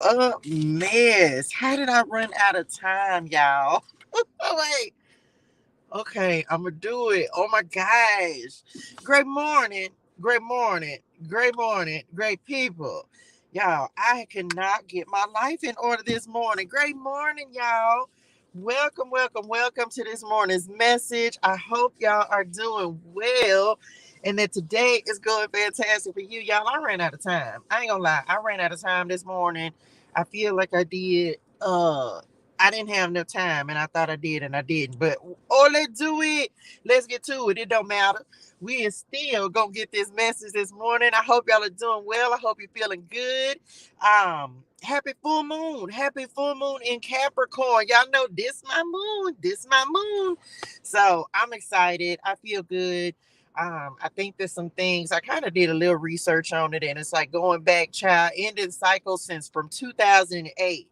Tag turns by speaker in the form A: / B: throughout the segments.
A: a mess. How did I run out of time, y'all? Oh, wait. Okay, I'm gonna do it. Oh my gosh. Great morning. Great morning. Great morning. Great people. Y'all, I cannot get my life in order this morning. Great morning, y'all. Welcome, welcome, welcome to this morning's message. I hope y'all are doing well and that today is going fantastic for you. Y'all, I ran out of time. I ain't gonna lie. I ran out of time this morning. I feel like I did I didn't have enough time and I thought I did and I didn't. But oh, let's do it. Let's get to it. It don't matter. We is still gonna get this message this morning. I hope y'all are doing well. I hope you're feeling good. Happy full moon. Happy full moon in Capricorn. Y'all know this my moon. This my moon. So I'm excited. I feel good. I think there's some things I kind of did a little research on it, and it's like going back, child, ending cycle since from 2008.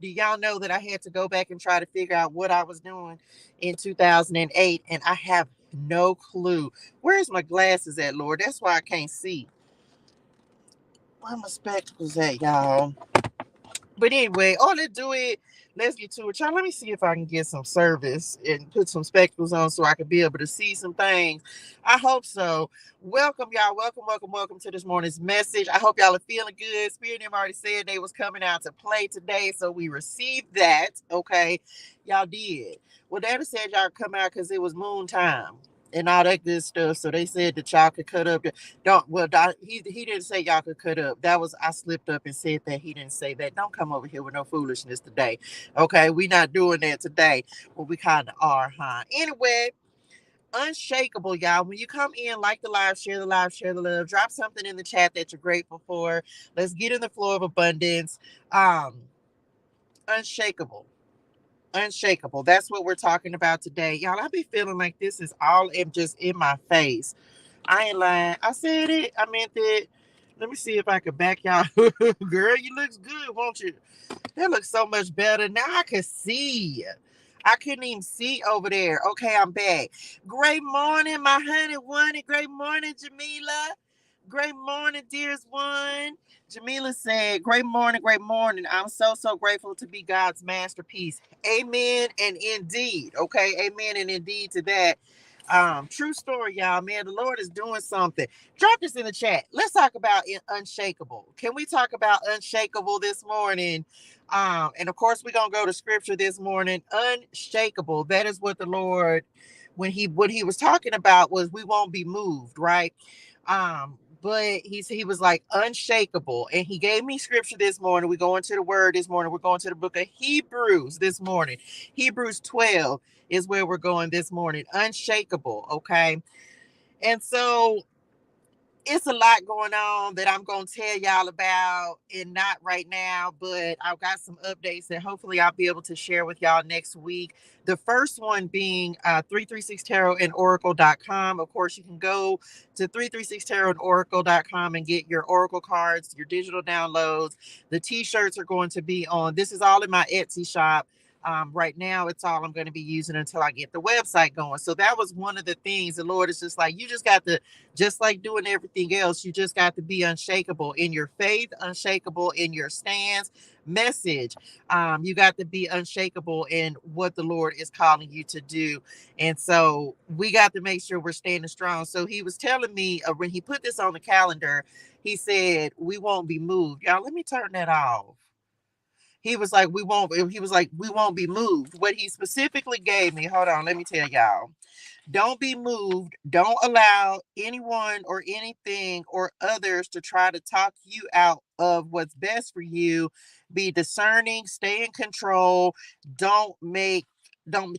A: Do y'all know that I had to go back and try to figure out what I was doing in 2008, and I have no clue. Where's my glasses at, Lord? That's why I can't see. Where my spectacles at, y'all? But anyway, oh, let's do it. Let's get to it, y'all. Let me see if I can get some service and put some spectacles on so I can be able to see some things. I hope so. Welcome, y'all. Welcome, welcome, welcome to this morning's message. I hope y'all are feeling good. Spirit them already said they was coming out to play today, so we received that. Okay, y'all did. Well, Daddy said y'all come out because it was moon time and all that good stuff. So they said that y'all could cut up. Don't well, he didn't say y'all could cut up. That was I slipped up and said that. He didn't say that. Don't come over here with no foolishness today. Okay, we not doing that today. Well, we kind of are, huh? Anyway, unshakable, y'all. When you come in, like the live, share the live, share the love. Drop something in the chat that you're grateful for. Let's get in the flow of abundance. Um, unshakable. Unshakable. That's what we're talking about today. Y'all, I be feeling like this is all in just in my face. I ain't lying. I said it. I meant it. Let me see if I can back y'all. Girl, you looks good, won't you? That looks so much better. Now I can see. I couldn't even see over there. Okay, I'm back. Great morning, my honey one. And great morning, Jamila. Great morning, dearest one. Jamila said, great morning, great morning. I'm so, so grateful to be God's masterpiece. Amen and indeed. Okay, amen and indeed to that. True story, y'all. Man, the Lord is doing something. Drop this in the chat. Let's talk about unshakable. Can we talk about unshakable this morning? And of course, we're gonna go to scripture this morning. Unshakable. That is what the Lord, what he was talking about was we won't be moved, right? But he was like unshakable, and he gave me scripture this morning. We're going to the word this morning. We're going to the book of Hebrews this morning. Hebrews 12 is where we're going this morning. Unshakable, okay? And so it's a lot going on that I'm going to tell y'all about, and not right now, but I've got some updates that hopefully I'll be able to share with y'all next week. The first one being 336tarot and oracle.com. Of course, you can go to 336tarot and oracle.com and get your oracle cards, your digital downloads. The t-shirts are going to be on. This is all in my Etsy shop. Right now, it's all I'm going to be using until I get the website going. So that was one of the things the Lord is just like, you just got to, just like doing everything else, you just got to be unshakable in your faith, unshakable in your stance, message. You got to be unshakable in what the Lord is calling you to do. And so we got to make sure we're standing strong. So he was telling me when he put this on the calendar, he said, we won't be moved. Y'all, let me turn that off. He was like, we won't be moved. What he specifically gave me, hold on, let me tell y'all. Don't be moved. Don't allow anyone or anything or others to try to talk you out of what's best for you. Be discerning, stay in control. Don't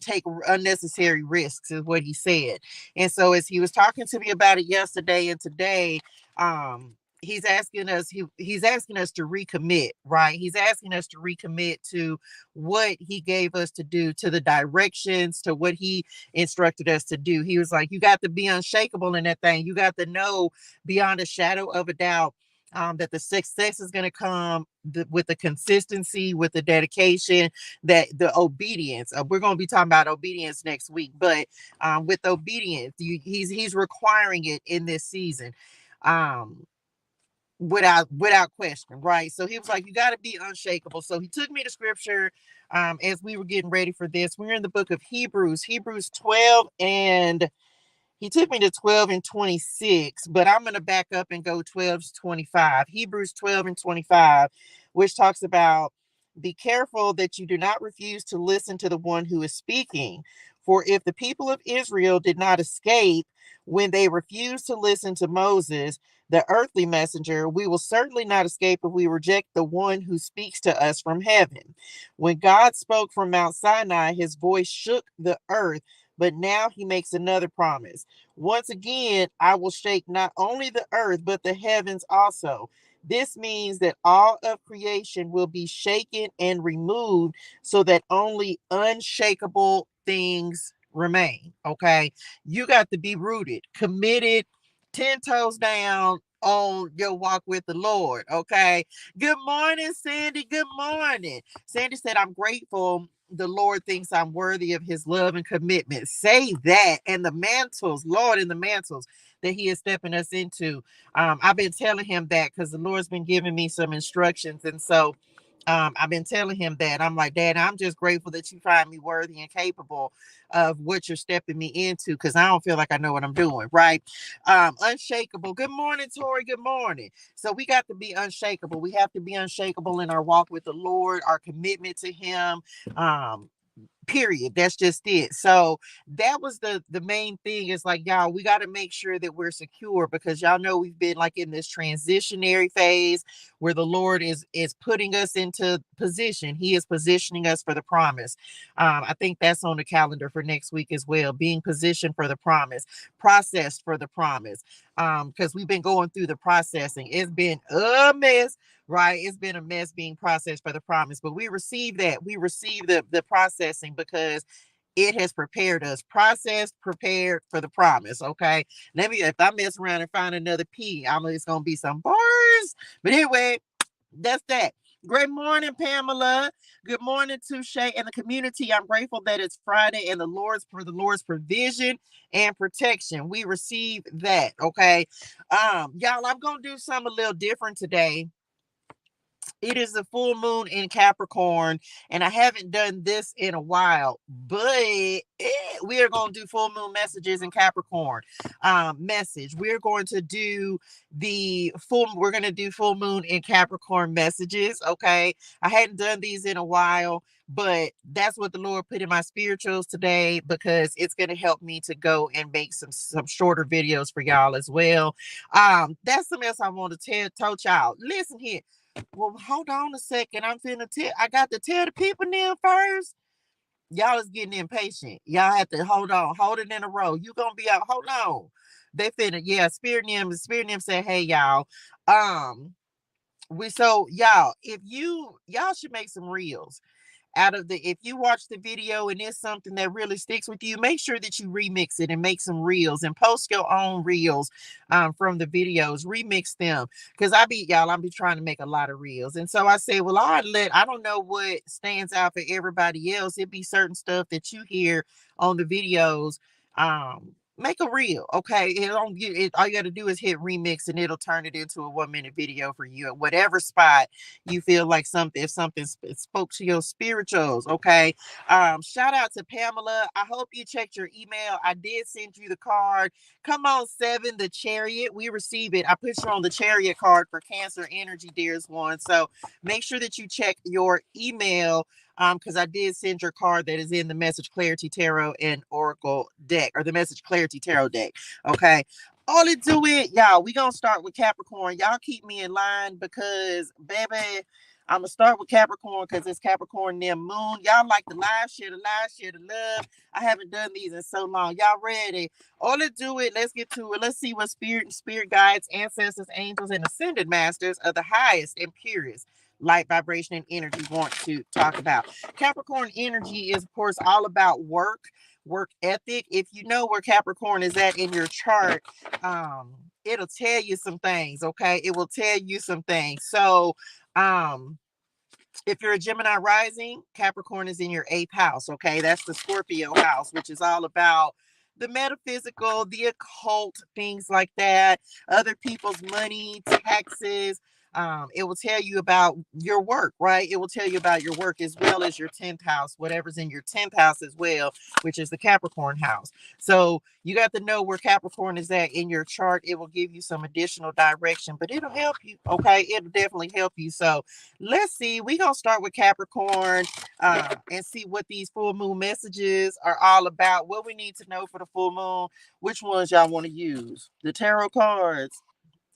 A: take unnecessary risks, is what he said. And so as he was talking to me about it yesterday and today, he's asking us to recommit, right? He's asking us to recommit to what he gave us to do, to the directions, to what he instructed us to do. He was like, you got to be unshakable in that thing. You got to know beyond a shadow of a doubt that the success is going to come with the consistency, with the dedication, that the obedience. We're going to be talking about obedience next week, but with obedience, he's requiring it in this season. Um, without question, right? So he was like, you got to be unshakable. So he took me to scripture as we were getting ready for this. We're in the book of Hebrews 12, and he took me to 12 and 26, but I'm going to back up and go 12 to 25. Hebrews 12 and 25, which talks about, be careful that you do not refuse to listen to the one who is speaking. For if the people of Israel did not escape when they refused to listen to Moses, the earthly messenger, we will certainly not escape if we reject the one who speaks to us from heaven. When God spoke from Mount Sinai, his voice shook the earth, but now he makes another promise. Once again, I will shake not only the earth, but the heavens also. This means that all of creation will be shaken and removed so that only unshakable things remain. Okay. You got to be rooted, committed, 10 toes down on your walk with the Lord. Okay. Good morning, Sandy. Good morning. Sandy said, I'm grateful the Lord thinks I'm worthy of his love and commitment. Say that. And the mantles, Lord, and the mantles that he is stepping us into. I've been telling him that because the Lord's been giving me some instructions. And so I've been telling him that. I'm like, Dad, I'm just grateful that you find me worthy and capable of what you're stepping me into, because I don't feel like I know what I'm doing, right? Unshakable. Good morning, Tori. Good morning. So we got to be unshakable. We have to be unshakable in our walk with the Lord, our commitment to him. Um, Period. That's just it. So that was the main thing. Is like, y'all, we got to make sure that we're secure, because y'all know we've been like in this transitionary phase where the Lord is putting us into position. He is positioning us for the promise. I think that's on the calendar for next week as well, being positioned for the promise, processed for the promise. Because we've been going through the processing. It's been a mess, right? It's been a mess being processed for the promise, but we receive that. We receive the processing because it has prepared us, processed, prepared for the promise. Okay. Let me, if I mess around and find another P, it's going to be some bars. But anyway, that's that. Great morning, Pamela. Good morning, Touche and the community. I'm grateful that it's Friday and the Lord's provision and protection. We receive that. Okay. Y'all, I'm gonna do something a little different today. It is the full moon in Capricorn, and I haven't done this in a while, but we are going to do full moon messages in Capricorn. Message. We're going to do we're going to do full moon in Capricorn messages. Okay. I hadn't done these in a while, but that's what the Lord put in my spirituals today, because it's going to help me to go and make some shorter videos for y'all as well. That's something else I want to tell y'all. Listen here. Well, hold on a second. I'm finna tell. I got to tell the people now first. Y'all is getting impatient. Y'all have to hold it in a row. You gonna be out. Hold on. They finna. Yeah, Spirit Nim said, "Hey, y'all. Y'all, if y'all should make some reels out of if you watch the video and it's something that really sticks with you, make sure that you remix it and make some reels and post your own reels from the videos, remix them. Because I'll be trying to make a lot of reels. And so I say, well, I don't know what stands out for everybody else. It'd be certain stuff that you hear on the videos. Make a reel. Okay. All you got to do is hit remix and it'll turn it into a 1-minute video for you at whatever spot you feel like if something spoke to your spirituals. Okay. Shout out to Pamela. I hope you checked your email. I did send you the card. Come on, 7, the chariot. We receive it. I put you on the chariot card for Cancer energy, dearest one. So make sure that you check your email, because I did send your card that is in the Message Clarity Tarot and Oracle deck, or the Message Clarity Tarot deck. Okay. All it do it, y'all. We gonna start with Capricorn. Y'all keep me in line, because baby, I'm gonna start with Capricorn because it's Capricorn near moon. Y'all like the share the love. I haven't done these in so long. Y'all ready? All it do it. Let's get to it. Let's see what spirit guides, ancestors, angels, and ascended masters of the highest and purest light, vibration, and energy want to talk about. Capricorn energy is, of course, all about work ethic. If you know where Capricorn is at in your chart, it'll tell you some things. Okay, it will tell you some things. So if you're a Gemini rising, Capricorn is in your 8th house. Okay, that's the Scorpio house, which is all about the metaphysical, the occult, things like that, other people's money, taxes. It will tell you about your work, right? It will tell you about your work as well as your 10th house, whatever's in your 10th house as well, which is the Capricorn house. So you got to know where Capricorn is at in your chart. It will give you some additional direction, but it'll help you. Okay. It'll definitely help you. So let's see. We're going to start with Capricorn and see what these full moon messages are all about. What we need to know for the full moon, which ones y'all want to use. The tarot cards.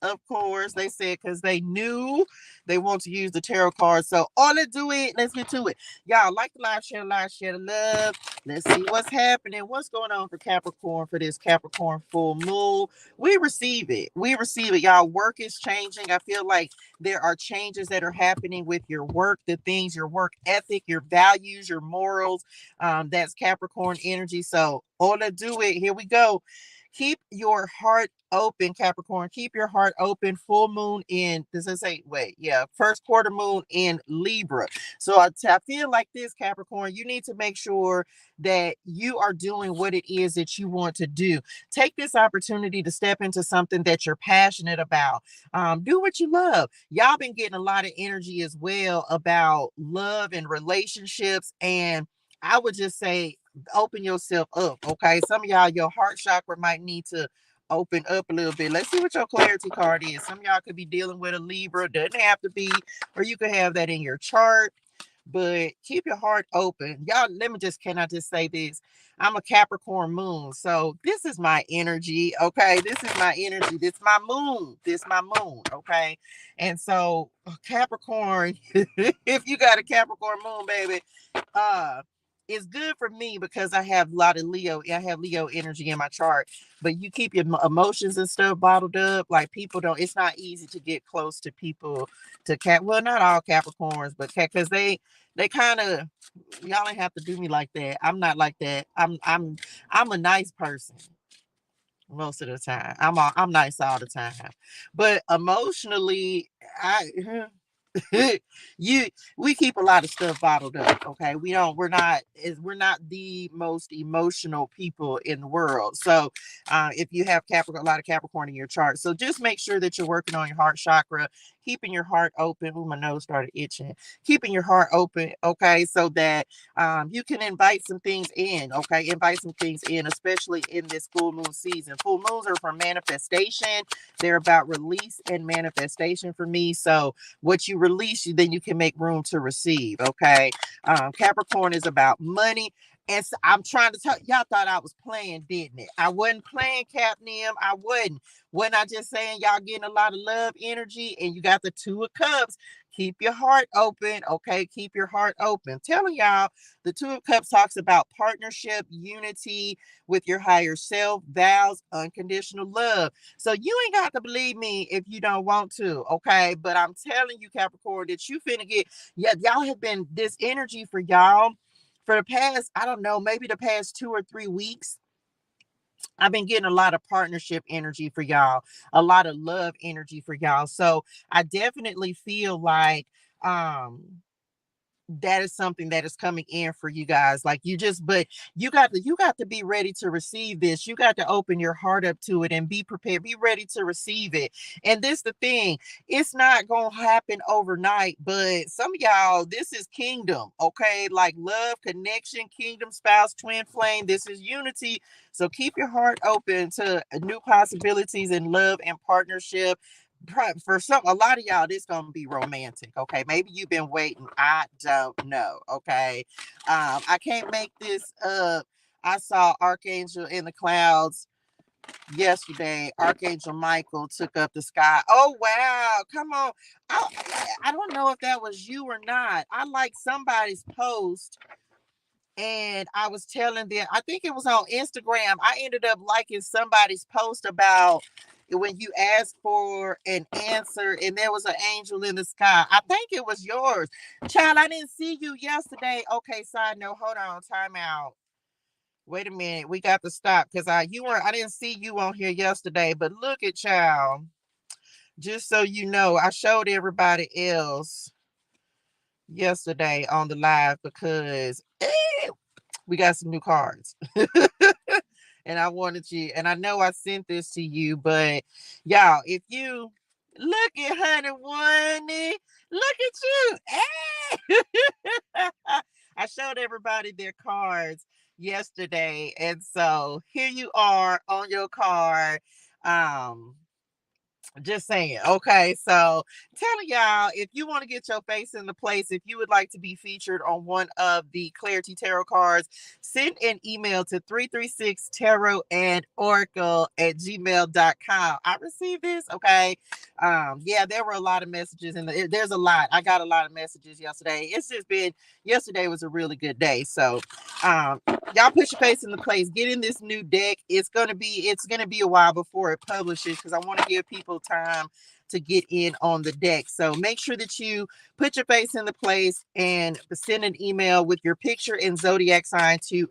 A: Of course, they said because they knew they want to use the tarot cards. So all let's do it. Let's get to it. Y'all like the live, share the love. Let's see what's happening. What's going on for Capricorn for this Capricorn full moon? We receive it. We receive it. Y'all, work is changing. I feel like there are changes that are happening with your work, the things, your work ethic, your values, your morals. That's Capricorn energy. So all let's do it. Here we go. Keep your heart open, Capricorn. Keep your heart open. Full moon in, does it say, wait, yeah, first quarter moon in Libra. So I feel like this, Capricorn, you need to make sure that you are doing what it is that you want to do. Take this opportunity to step into something that you're passionate about. Do what you love. Y'all been getting a lot of energy as well about love and relationships. And I would just say, open yourself up. Okay. Some of y'all, your heart chakra might need to open up a little bit. Let's see what your clarity card is. Some of y'all could be dealing with a Libra. Doesn't have to be, or you could have that in your chart. But keep your heart open. Y'all, can I just say this? I'm a Capricorn moon. So this is my energy. Okay. This is my energy. This is my moon. This is my moon. Okay. And so Capricorn, if you got a Capricorn moon, baby, it's good for me because I have a lot of Leo. I have Leo energy in my chart, but you keep your emotions and stuff bottled up. Like people don't, it's not easy to get close to people well, not all Capricorns, but because they kind of, y'all ain't have to do me like that. I'm not like that. I'm a nice person most of the time. I'm nice all the time, but emotionally, I you we keep a lot of stuff bottled up. Okay, we're not the most emotional people in the world. So if you have a lot of Capricorn in your chart, so just make sure that you're working on your heart chakra, keeping your heart open. Oh, my nose started itching. Keeping your heart open, okay, so that you can invite some things in. Okay, invite some things in, especially in this full moon season. Full moons are for manifestation. They're about release and manifestation for me. So what you release, then you can make room to receive. Okay. Capricorn is about money. And so I'm trying to tell y'all, thought I was playing, didn't it? I wasn't playing, Capnim. I wasn't. When I just saying y'all getting a lot of love energy and you got the 2 of Cups. Keep your heart open. Okay. Keep your heart open. Telling y'all, the 2 of Cups talks about partnership, unity with your higher self, vows, unconditional love. So you ain't got to believe me if you don't want to, okay? But I'm telling you, Capricorn, that you finna get, yeah, y'all have been this energy for y'all for the past, I don't know, maybe the past 2 or 3 weeks. I've been getting a lot of partnership energy for y'all, a lot of love energy for y'all. So I definitely feel like that is something that is coming in for you guys. Like but you got to be ready to receive this. You got to open your heart up to it and be prepared, be ready to receive it. And this the thing, it's not gonna happen overnight, but some of y'all, this is kingdom. Okay, like love, connection, kingdom, spouse, twin flame, this is unity. So keep your heart open to new possibilities in love and partnership. For a lot of y'all, this gonna be romantic. Okay, maybe you've been waiting. I don't know. Okay, I can't make this up. I saw Archangel in the clouds yesterday. Archangel Michael took up the sky. Oh wow, come on. I don't know if that was you or not. I like somebody's post, and I was telling them, I think it was on Instagram. I ended up liking somebody's post about when you asked for an answer and there was an angel in the sky. I think it was yours. Child, I didn't see you yesterday. Okay, side note, hold on, time out. Wait a minute, we got to stop because I didn't see you on here yesterday, but look at child. Just so you know, I showed everybody else yesterday on the live because we got some new cards. And I wanted you, and I know I sent this to you, but y'all, if you look at Honey One, look at you. Hey! I showed everybody their cards yesterday. And so here you are on your card. Um, just saying. Okay. So telling y'all, if you want to get your face in the place, if you would like to be featured on one of the Clarity Tarot cards, send an email to 336 tarot and oracle at gmail.com. I received this. Okay. Yeah, there were a lot of messages and there's a lot. I got a lot of messages yesterday. It's just been, yesterday was a really good day. So y'all put your face in the place, get in this new deck. It's gonna be a while before it publishes, because I want to give people time to get in on the deck. So make sure that you put your face in the place and send an email with your picture and zodiac sign to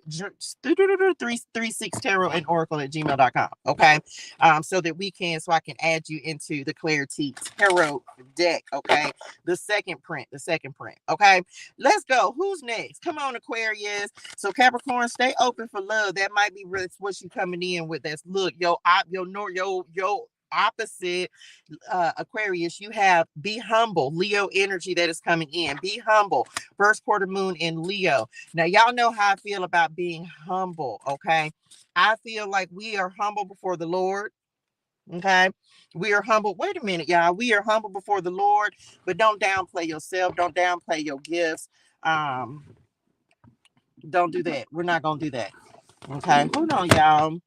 A: 336 tarot and oracle at gmail.com. Okay. So that so I can add you into the Clarity Tarot deck. Okay. The second print. Okay. Let's go. Who's next? Come on, Aquarius. So Capricorn, stay open for love. That might be really what you coming in with. That's look, your opposite, Aquarius. You have be humble, Leo energy that is coming in. Be humble. First quarter moon in Leo. Now y'all know how I feel about being humble. Okay. I feel like we are humble before the Lord. Okay. We are humble. Wait a minute, y'all. We are humble before the Lord, but don't downplay yourself. Don't downplay your gifts. Don't do that. We're not gonna do that. Okay. Hold on, y'all.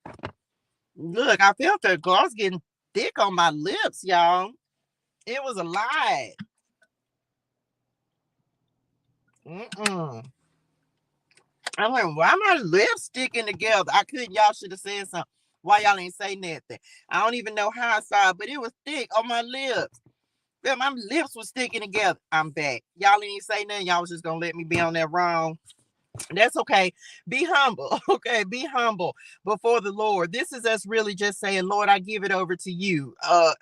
A: Look, I felt the gloss getting thick on my lips, y'all. It was a lie. I'm like, why my lips sticking together? I couldn't. Y'all should have said something. Why y'all ain't say nothing? I don't even know how I saw it, but it was thick on my lips. Yeah, my lips was sticking together. I'm back. Y'all ain't say nothing. Y'all was just gonna let me be on that wrong. That's okay. Be humble. Okay. Be humble before the Lord. This is us really just saying, Lord, I give it over to you,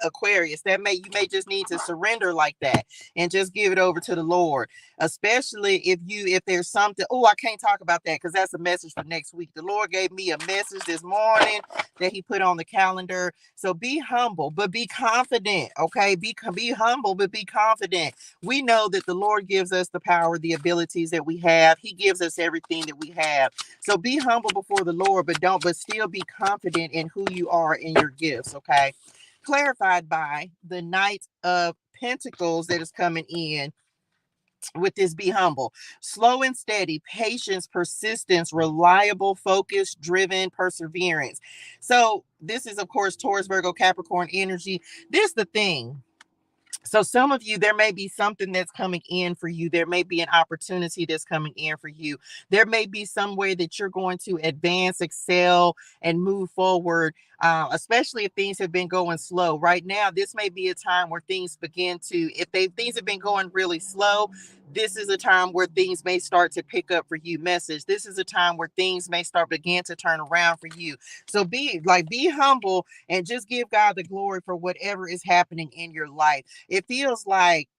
A: Aquarius. You may just need to surrender like that and just give it over to the Lord. Especially if there's something. Oh, I can't talk about that because that's a message for next week. The Lord gave me a message this morning that he put on the calendar. So be humble, but be confident. Okay. Be humble, but be confident. We know that the Lord gives us the power, the abilities that we have. He gives us everything that we have. So be humble before the Lord, but still be confident in who you are and your gifts. Okay. Clarified by the Knight of Pentacles that is coming in with this be humble, slow and steady, patience, persistence, reliable, focus, driven, perseverance. So this is, of course, Taurus, Virgo, Capricorn energy. This is the thing. So some of you, there may be something that's coming in for you. There may be an opportunity that's coming in for you. There may be some way that you're going to advance, excel, and move forward, especially if things have been going slow. Right now, this may be a time where things begin to, things have been going really slow, this is a time where things may start to pick up for you. Message. This is a time where things may begin to turn around for you. So be humble and just give God the glory for whatever is happening in your life. It feels like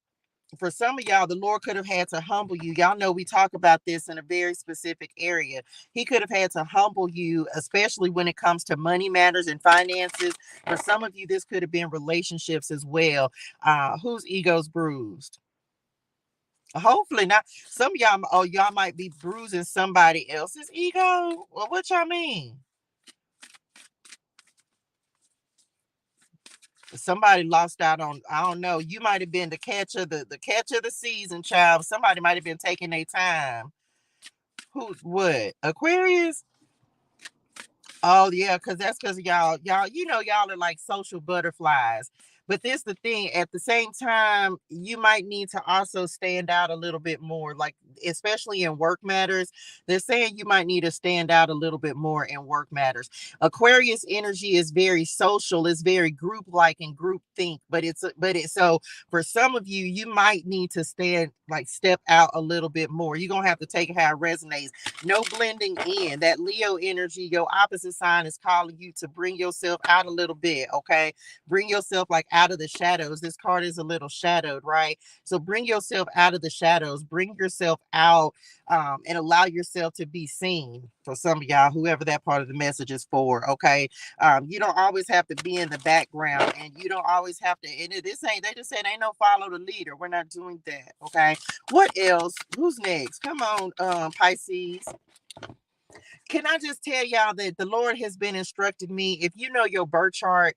A: for some of y'all, the Lord could have had to humble you. Y'all know we talk about this in a very specific area. He could have had to humble you, especially when it comes to money matters and finances. For some of you, this could have been relationships as well. Whose ego's bruised? Hopefully not. Some of y'all might be bruising somebody else's ego. Well, what y'all mean? Somebody lost out on, I don't know. You might have been the catch of the catch of the season, child. Somebody might have been taking their time. What? Aquarius? Oh yeah, because y'all, y'all are like social butterflies. But this the thing, at the same time, you might need to also stand out a little bit more, like especially in work matters. They're saying you might need to stand out a little bit more in work matters. Aquarius energy is very social, it's very group like and group think, but it's so for some of you, you might need to step out a little bit more. You're gonna have to take how it resonates. No blending in. That Leo energy, your opposite sign is calling you to bring yourself out a little bit. Okay. Bring yourself out of the shadows. This card is a little shadowed, right? So bring yourself out of the shadows, bring yourself out, and allow yourself to be seen. For some of y'all, whoever that part of the message is for, okay? You don't always have to be in the background, and you don't always have to, and this ain't, they just said ain't no follow the leader. We're not doing that, okay? What else? Who's next? Come on, Pisces. Can I just tell y'all that the Lord has been instructing me? If you know your birth chart,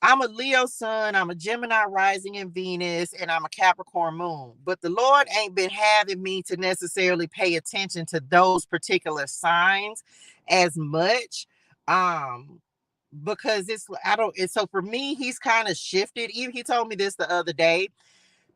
A: I'm a Leo sun, I'm a Gemini rising in Venus, and I'm a Capricorn moon. But the Lord ain't been having me to necessarily pay attention to those particular signs as much. Because it's, I don't, and so for me, he's kind of shifted. Even he told me this the other day.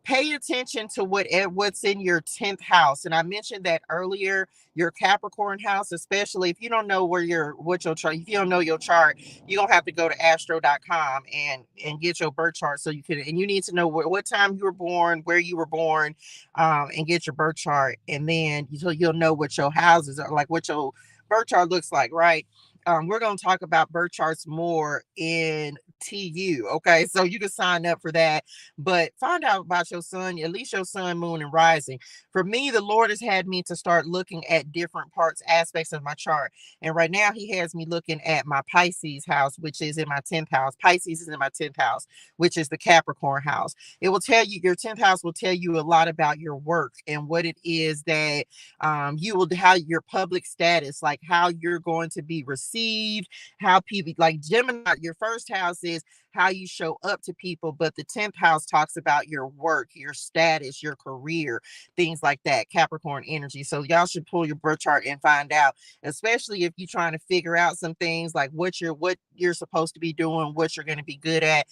A: Pay attention to what's in your 10th house. And I mentioned that earlier, your Capricorn house, especially if you don't know what your chart, if you don't know your chart, you're going to have to go to astro.com and get your birth chart so you can, and you need to know what time you were born, where you were born, and get your birth chart. And then you'll know what your houses are like, what your birth chart looks like, right? We're going to talk about birth charts more in TU. Okay. So you can sign up for that, but find out about your sun, at least your sun, moon, and rising. For me, the Lord has had me to start looking at different aspects of my chart. And right now he has me looking at my Pisces house, which is in my 10th house. Pisces is in my 10th house, which is the Capricorn house. It will tell you, your 10th house will tell you a lot about your work and what it is that how your public status, like how you're going to be received, how people, like Gemini, your first house is how you show up to people, but the 10th house talks about your work, your status, your career, things like that. Capricorn energy. So y'all should pull your birth chart and find out, especially if you're trying to figure out some things like what you're supposed to be doing, what you're going to be good at.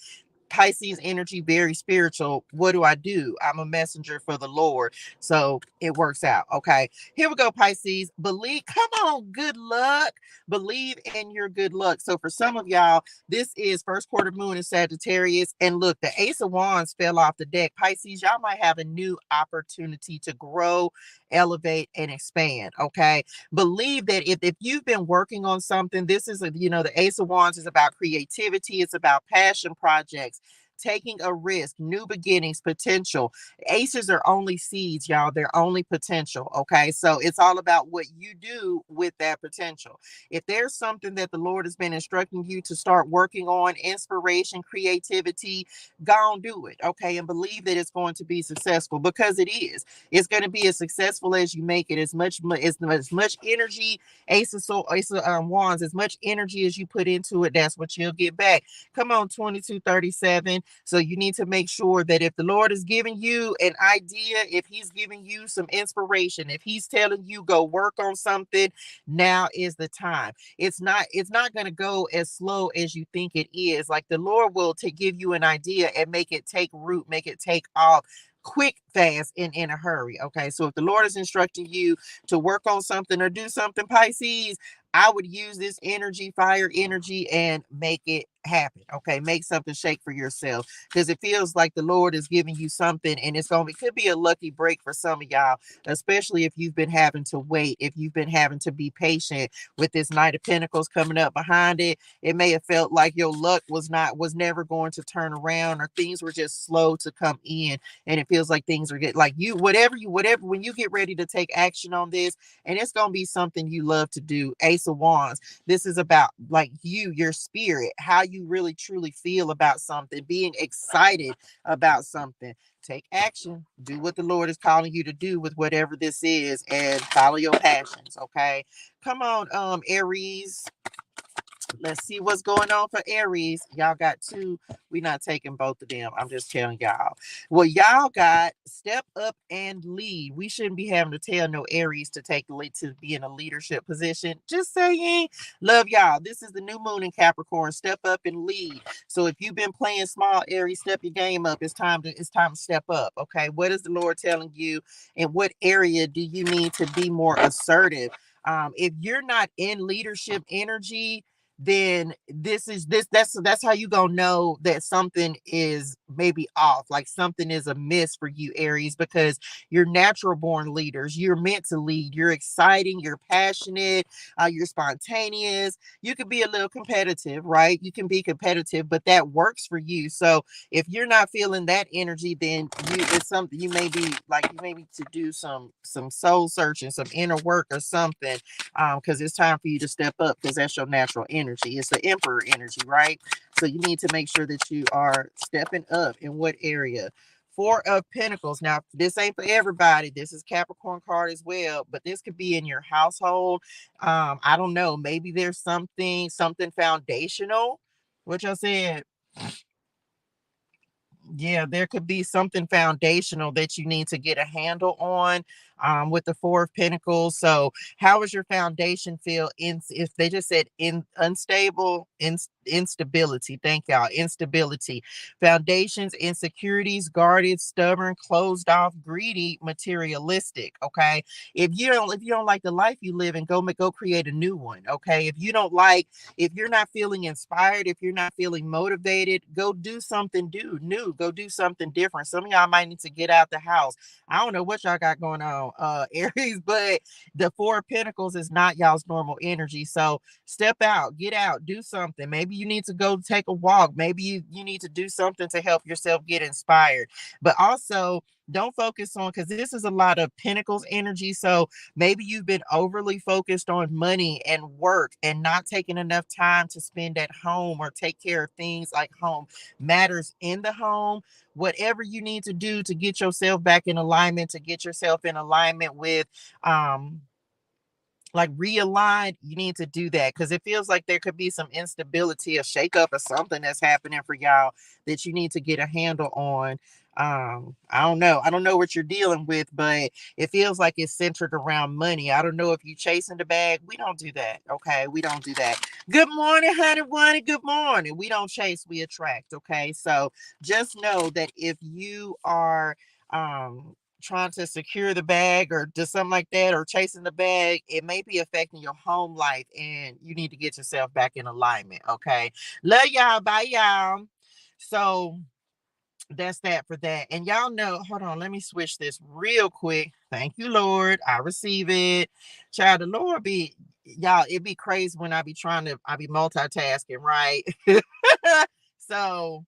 A: Pisces energy, very spiritual. What do I do? I'm a messenger for the Lord. So it works out. Okay. Here we go, Pisces. Believe, come on, good luck. Believe in your good luck. So for some of y'all, this is first quarter moon in Sagittarius. And look, the Ace of Wands fell off the deck. Pisces, y'all might have a new opportunity to grow, elevate, and expand. Okay. Believe that if you've been working on something, this is, the Ace of Wands is about creativity. It's about passion projects, taking a risk, new beginnings, potential. Aces are only seeds, y'all. They're only potential. Okay. So it's all about what you do with that potential. If there's something that the Lord has been instructing you to start working on, inspiration, creativity, go and do it. Okay. And believe that it's going to be successful, because it is. It's going to be as successful as you make it. As much energy, Ace of Wands, as much energy as you put into it, that's what you'll get back. Come on, 2237. So you need to make sure that if the Lord is giving you an idea, if he's giving you some inspiration, if he's telling you go work on something, now is the time. It's not going to go as slow as you think it is. Like the Lord will give you an idea and make it take root, make it take off quick, fast, and in a hurry. Okay. So if the Lord is instructing you to work on something or do something, Pisces, I would use this energy, fire energy, and make it happen. Okay. Make something shake for yourself, because it feels like the Lord is giving you something, and it could be a lucky break for some of y'all, especially if you've been having to wait, if you've been having to be patient with this Knight of Pentacles coming up behind it. It may have felt like your luck was never going to turn around, or things were just slow to come in. And it feels like things are getting like whatever, when you get ready to take action on this, and it's going to be something you love to do. Ace of Wands. This is about like your spirit, how you really truly feel about something, being excited about something. Take action. Do what the Lord is calling you to do with whatever this is, and follow your passions. Okay. Come on, Aries. Let's see what's going on for Aries. Y'all got two. We're not taking both of them. I'm just telling y'all. Well, y'all got step up and lead. We shouldn't be having to tell no Aries to take the lead, to be in a leadership position. Just saying. Love y'all. This is the new moon in Capricorn. Step up and lead. So if you've been playing small, Aries, step your game up. It's time to step up. Okay. What is the Lord telling you? In what area do you need to be more assertive? If you're not in leadership energy, then that's how you gonna know that something is maybe off, like something is amiss for you, Aries, because you're natural born leaders. You're meant to lead. You're exciting, you're passionate, you're spontaneous. You could be a little competitive, right? You can be competitive, but that works for you. So if you're not feeling that energy, then it's something you may be like, you may need to do some soul searching, some inner work or something, because it's time for you to step up, because that's your natural energy. It's the emperor energy, right? So you need to make sure that you are stepping up in what area. Four of Pentacles. Now, this ain't for everybody. This is Capricorn card as well, but this could be in your household. I don't know. Maybe there's something foundational, which I said, yeah, there could be something foundational that you need to get a handle on, with the Four of Pentacles. So how is your foundation feel in, if they just said in unstable, instability, thank y'all, instability, foundations, insecurities, guarded, stubborn, closed off, greedy, materialistic. Okay, if you don't like the life you live in, go create a new one. Okay, if you're not feeling inspired, if you're not feeling motivated, go do something new. Go do something different. Some of y'all might need to get out the house. I don't know what y'all got going on, Aries, but the Four of Pentacles is not y'all's normal energy. So step out, get out, do something. Maybe you need to go take a walk. Maybe you need to do something to help yourself get inspired. But also, don't focus on, because this is a lot of Pentacles energy. So maybe you've been overly focused on money and work and not taking enough time to spend at home or take care of things like home matters in the home. Whatever you need to do to get yourself back in alignment, to get yourself in alignment with, like realigned, you need to do that, because it feels like there could be some instability, a shakeup or something that's happening for y'all that you need to get a handle on. I don't know what you're dealing with, but it feels like it's centered around money. I don't know if you chasing the bag. We don't do that. Okay, we don't do that. Good morning, honey bunny. Good morning. We don't chase, we attract. Okay, so just know that if you are trying to secure the bag or do something like that, or chasing the bag, it may be affecting your home life, and you need to get yourself back in alignment. Okay, love y'all, bye y'all. So that's that for that. And y'all know, hold on, let me switch this real quick. Thank you, Lord, I receive it. Child, the Lord be, y'all, it be crazy when I be multitasking, right? So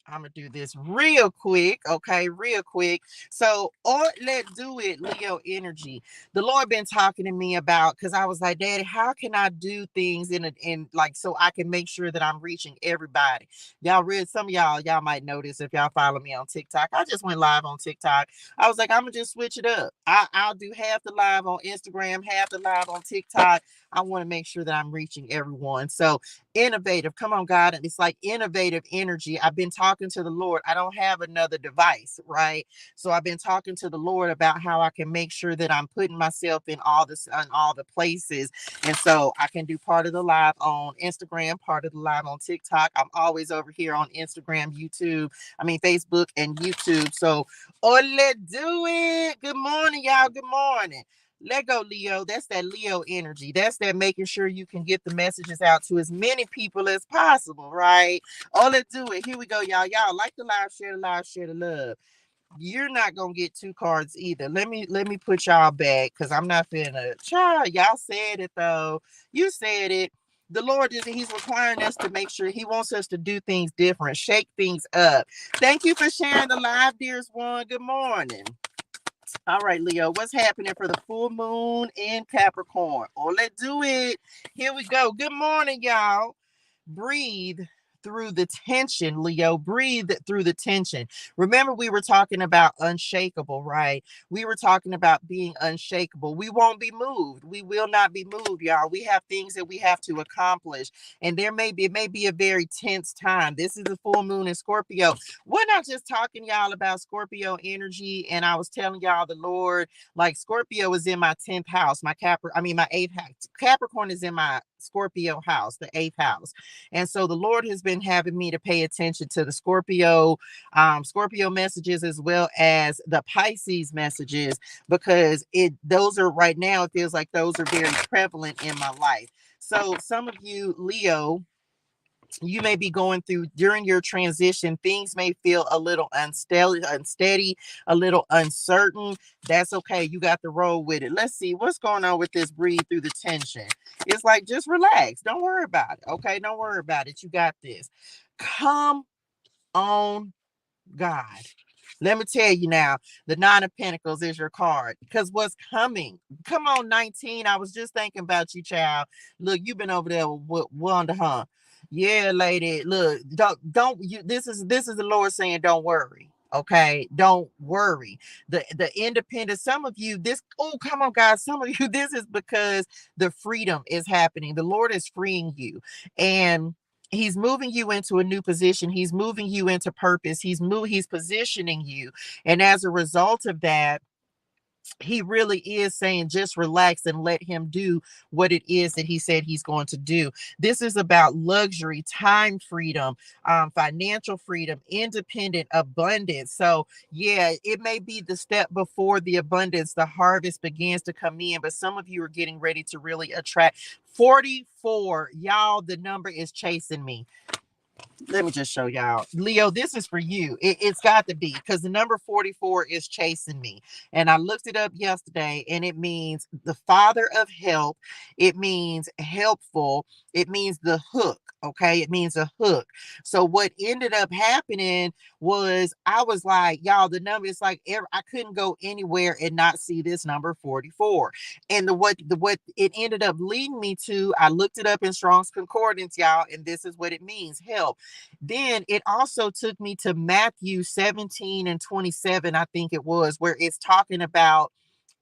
A: I'm gonna do this real quick, okay, real quick. So, or let's do it, Leo energy. The Lord been talking to me about, because I was like, Daddy, how can I do things in like, so I can make sure that I'm reaching everybody? Y'all read, some of y'all might notice if y'all follow me on TikTok. I just went live on TikTok. I was like, I'm gonna just switch it up. I'll do half the live on Instagram, half the live on TikTok. I want to make sure that I'm reaching everyone. So innovative, come on, God. And it's like innovative energy. I've been talking to the Lord. I don't have another device, right? So I've been talking to the Lord about how I can make sure that I'm putting myself in all the places. And so I can do part of the live on Instagram, part of the live on TikTok. I'm always over here on Instagram, Facebook and YouTube. So, oh, let's do it. Good morning, y'all. Good morning. Let go, Leo. That's that Leo energy. That's that making sure you can get the messages out to as many people as possible, right? Oh, let's do it. Here we go, y'all. Y'all like the live, share the love. You're not gonna get two cards either. Let me put y'all back, because I'm not finna. Child, y'all said it though. You said it. The Lord He's requiring us to make sure He wants us to do things different, shake things up. Thank you for sharing the live, dearest one. Good morning. All right, Leo, what's happening for the full moon in Capricorn? Oh, let's do it. Here we go. Good morning, y'all. Breathe through the tension, Leo. Breathe through the tension. Remember, we were talking about unshakable, right? We were talking about being unshakable. We won't be moved. We will not be moved, y'all. We have things that we have to accomplish, and it may be a very tense time. This is the full moon in Scorpio. We're not just talking, y'all, about Scorpio energy, and I was telling y'all the Lord, like Scorpio is in my 10th house, my 8th house. Capricorn is in my Scorpio house, the 8th house. And so the Lord has been having me to pay attention to the Scorpio messages, as well as the Pisces messages, because those are right now, it feels like those are very prevalent in my life. So some of you, Leo, You may be going through during your transition. Things may feel a little unsteady, a little uncertain. That's okay. You got to roll with it. Let's see what's going on with this. Breathe through the tension. It's like, just relax. Don't worry about it. Okay. Don't worry about it. You got this. Come on, God. Let me tell you now, the Nine of Pentacles is your card because what's coming? Come on, 19. I was just thinking about you, child. Look, you've been over there with Wanda, huh? Yeah, lady. Look, don't you? This is the Lord saying, don't worry. Okay, don't worry. The independent. Some of you, this. Oh, come on, guys. Some of you, this is because the freedom is happening. The Lord is freeing you, and He's moving you into a new position. He's moving you into purpose. He's positioning you. And as a result of that, he really is saying, just relax and let him do what it is that he said he's going to do. This is about luxury, time freedom, financial freedom, independent abundance. So yeah, it may be the step before the abundance, the harvest begins to come in, but some of you are getting ready to really attract 44. Y'all, the number is chasing me. Let me just show y'all. Leo, this is for you. It's got to be, because the number 44 is chasing me. And I looked it up yesterday, and it means the father of help. It means helpful. It means the hook. Okay. It means a hook. So what ended up happening was, I was like, y'all, the number is like, I couldn't go anywhere and not see this number 44. And what it ended up leading me to, I looked it up in Strong's Concordance, y'all, and this is what it means: help. Then it also took me to Matthew 17 and 27, I think it was, where it's talking about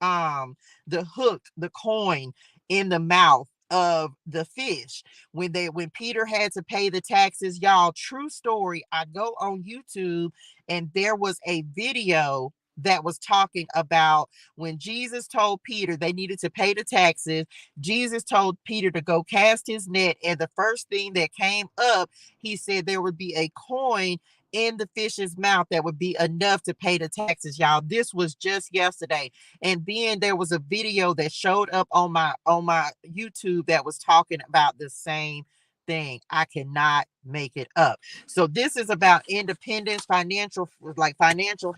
A: the hook, the coin in the mouth of the fish when Peter had to pay the taxes. Y'all, true story. I go on YouTube, and there was a video that was talking about when Jesus told Peter they needed to pay the taxes. Jesus told Peter to go cast his net, and the first thing that came up, he said there would be a coin in the fish's mouth that would be enough to pay the taxes. Y'all, this was just yesterday. And then there was a video that showed up on my YouTube that was talking about the same thing. I cannot make it up. So this is about independence, financial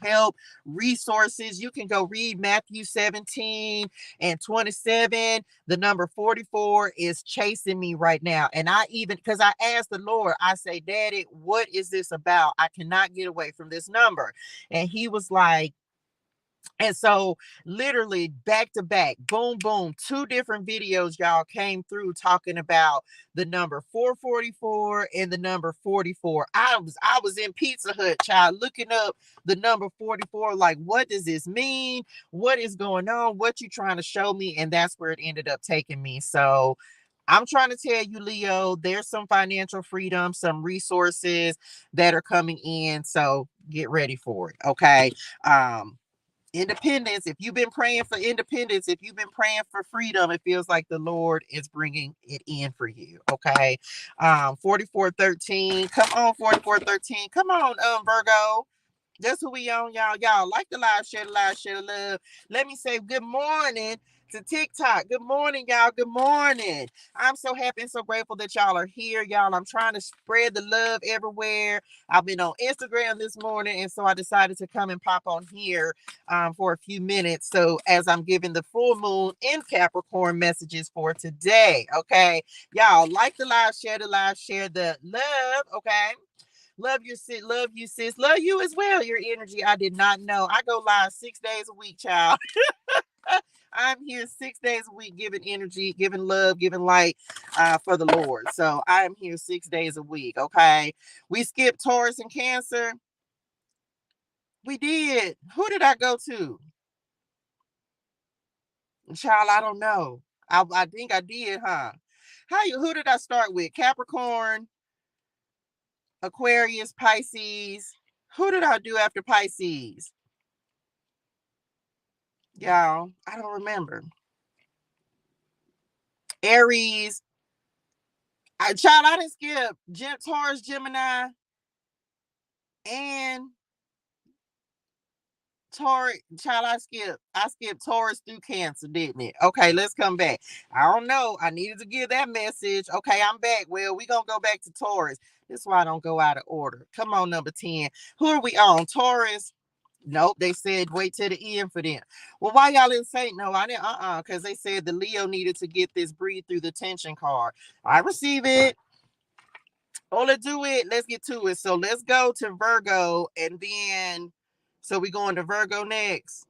A: help, resources. You can go read Matthew 17 and 27. The number 44 is chasing me right now. And I even, because I asked the Lord, I say, Daddy, what is this about? I cannot get away from this number. And he was like, and so literally back to back, boom, boom, two different videos, y'all, came through talking about the number 444 and the number 44. I was in Pizza Hut, child, looking up the number 44, like, what does this mean? What is going on? What you trying to show me? And that's where it ended up taking me. So I'm trying to tell you, Leo, there's some financial freedom, some resources that are coming in. So get ready for it. Okay. Independence. If you've been praying for independence, if you've been praying for freedom, it feels like the Lord is bringing it in for you. Okay. 4413. Come on, 4413. Come on, Virgo. That's who we on, y'all. Y'all like the live, share the live, share the love. Let me say good morning to TikTok. Good morning, y'all. Good morning. I'm so happy and so grateful that y'all are here, y'all. I'm trying to spread the love everywhere. I've been on Instagram this morning, and so I decided to come and pop on here for a few minutes. So as I'm giving the full moon in Capricorn messages for today, okay? Y'all like the live, share the love, okay? Love your sis, love you, sis. Love you as well. Your energy, I did not know. I go live 6 days a week, child. I'm here 6 days a week giving energy, giving love, giving light for the Lord. So I am here 6 days a week. Okay. We skipped Taurus and Cancer. We did. Who did I go to? Child, I don't know. I think I did, huh? Who did I start with? Capricorn, Aquarius, Pisces. Who did I do after Pisces? Y'all, I don't remember. Aries. Child, I didn't skip Taurus, Gemini, and Taurus, child, I skipped Taurus through Cancer, didn't it? Okay, let's come back. I don't know. I needed to give that message. Okay, I'm back. Well, we gonna go back to Taurus. This is why I don't go out of order. Come on, number 10. Who are we on? Taurus. Nope, they said wait till the end for them. Well, why y'all didn't say no? I didn't, because they said the Leo needed to get this breathe through the tension card. I receive it. Oh, let's do it. Let's get to it. So let's go to Virgo, and then so we going to Virgo next.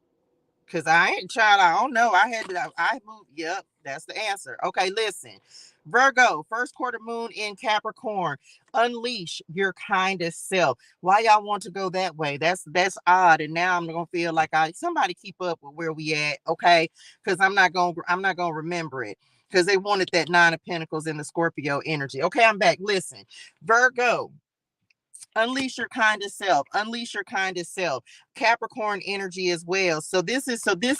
A: Cause I ain't child. I don't know. I moved. Yep, that's the answer. Okay, listen. Virgo, first quarter moon in Capricorn. Unleash your kindest self. Why y'all want to go that way? That's odd. And now I'm gonna feel like somebody keep up with where we at. Okay, because I'm not gonna remember it. Because they wanted that 9 of Pentacles in the Scorpio energy. Okay, I'm back. Listen, Virgo, unleash your kindest self. Unleash your kindest self. Capricorn energy as well. So this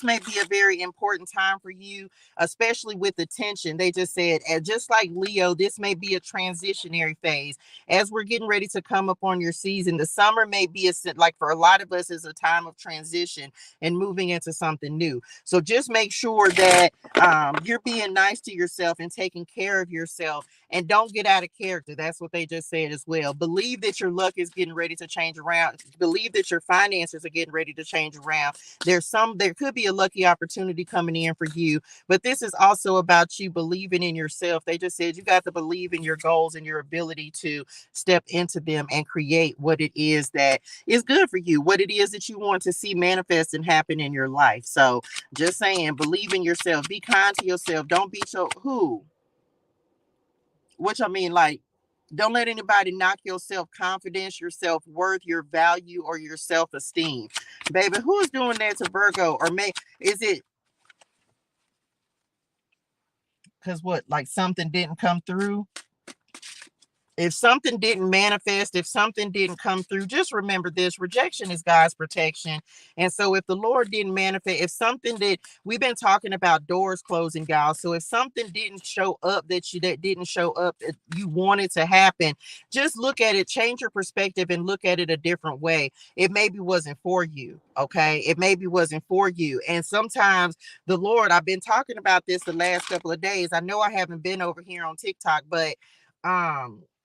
A: may be a very important time for you, especially with the tension. They just said, and just like Leo, this may be a transitionary phase as we're getting ready to come up on your season. The summer may be like for a lot of us is a time of transition and moving into something new. So just make sure that you're being nice to yourself and taking care of yourself, and don't get out of character. That's what they just said as well. Believe that your luck is getting ready to change around. Believe that your finances are getting ready to change around. There could be a lucky opportunity coming in for you, but this is also about you believing in yourself. They just said you got to believe in your goals and your ability to step into them and create what it is that is good for you, what it is that you want to see manifest and happen in your life. So just saying, believe in yourself, be kind to yourself. Don't be so who, which I mean, like, don't let anybody knock your self-confidence, your self-worth, your value, or your self-esteem. Baby, who is doing that to Virgo? Or is it because what, like something didn't come through? If something didn't manifest, if something didn't come through, just remember this: rejection is God's protection. And so if the Lord didn't manifest, if something did, we've been talking about doors closing, guys. So if something didn't show up that didn't show up that you wanted to happen, just look at it, change your perspective and look at it a different way. It maybe wasn't for you. Okay. It maybe wasn't for you. And sometimes the Lord, I've been talking about this the last couple of days. I know I haven't been over here on TikTok, but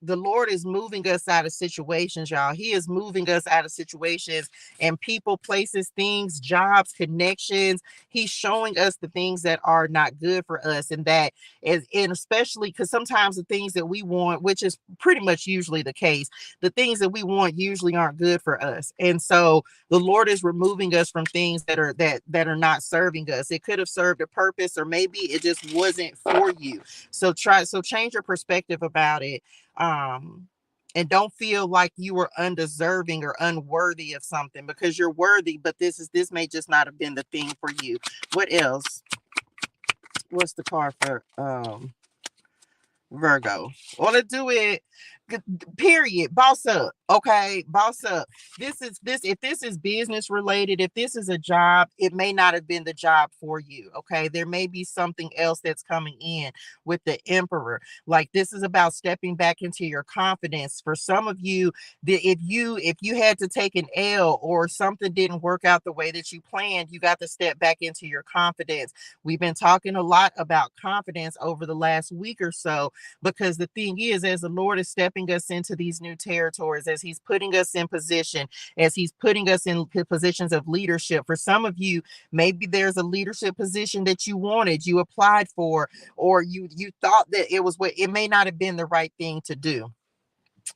A: the Lord is moving us out of situations, y'all. He is moving us out of situations and people, places, things, jobs, connections. He's showing us the things that are not good for us, and that is, and especially because sometimes the things that we want, which is pretty much usually the case, the things that we want usually aren't good for us. And so the Lord is removing us from things that are not serving us. It could have served a purpose, or maybe it just wasn't for you. So change your perspective about it. And don't feel like you were undeserving or unworthy of something, because you're worthy, but this may just not have been the thing for you. What else? What's the card for Virgo? Well, let's do it. Period. Boss up. Okay. Boss up. If this is business related, if this is a job, it may not have been the job for you. Okay. There may be something else that's coming in with the Emperor. Like, this is about stepping back into your confidence. For some of you, if you had to take an L or something didn't work out the way that you planned, you got to step back into your confidence. We've been talking a lot about confidence over the last week or so, because the thing is, as the Lord is stepping us into these new territories, as he's putting us in position, as he's putting us in positions of leadership. For some of you, maybe there's a leadership position that you wanted, you applied for, or you thought that it was what, it may not have been the right thing to do.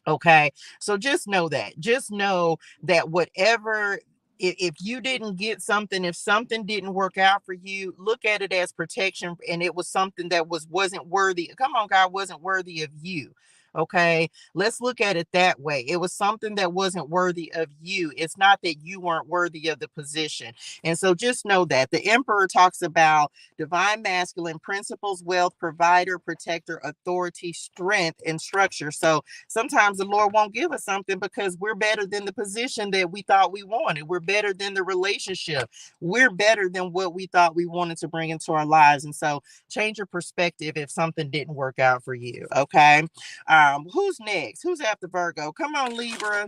A: Okay. So just know that whatever, if you didn't get something, if something didn't work out for you, look at it as protection, and it was something that wasn't worthy. Come on, God, wasn't worthy of you. Okay, let's look at it that way. It was something that wasn't worthy of you. It's not that you weren't worthy of the position. And so just know that the Emperor talks about divine masculine principles, wealth, provider, protector, authority, strength, and structure. So sometimes the Lord won't give us something because we're better than the position that we thought we wanted. We're better than the relationship. We're better than what we thought we wanted to bring into our lives. And so change your perspective if something didn't work out for you. Okay. Who's next? Who's after Virgo? Come on, Libra.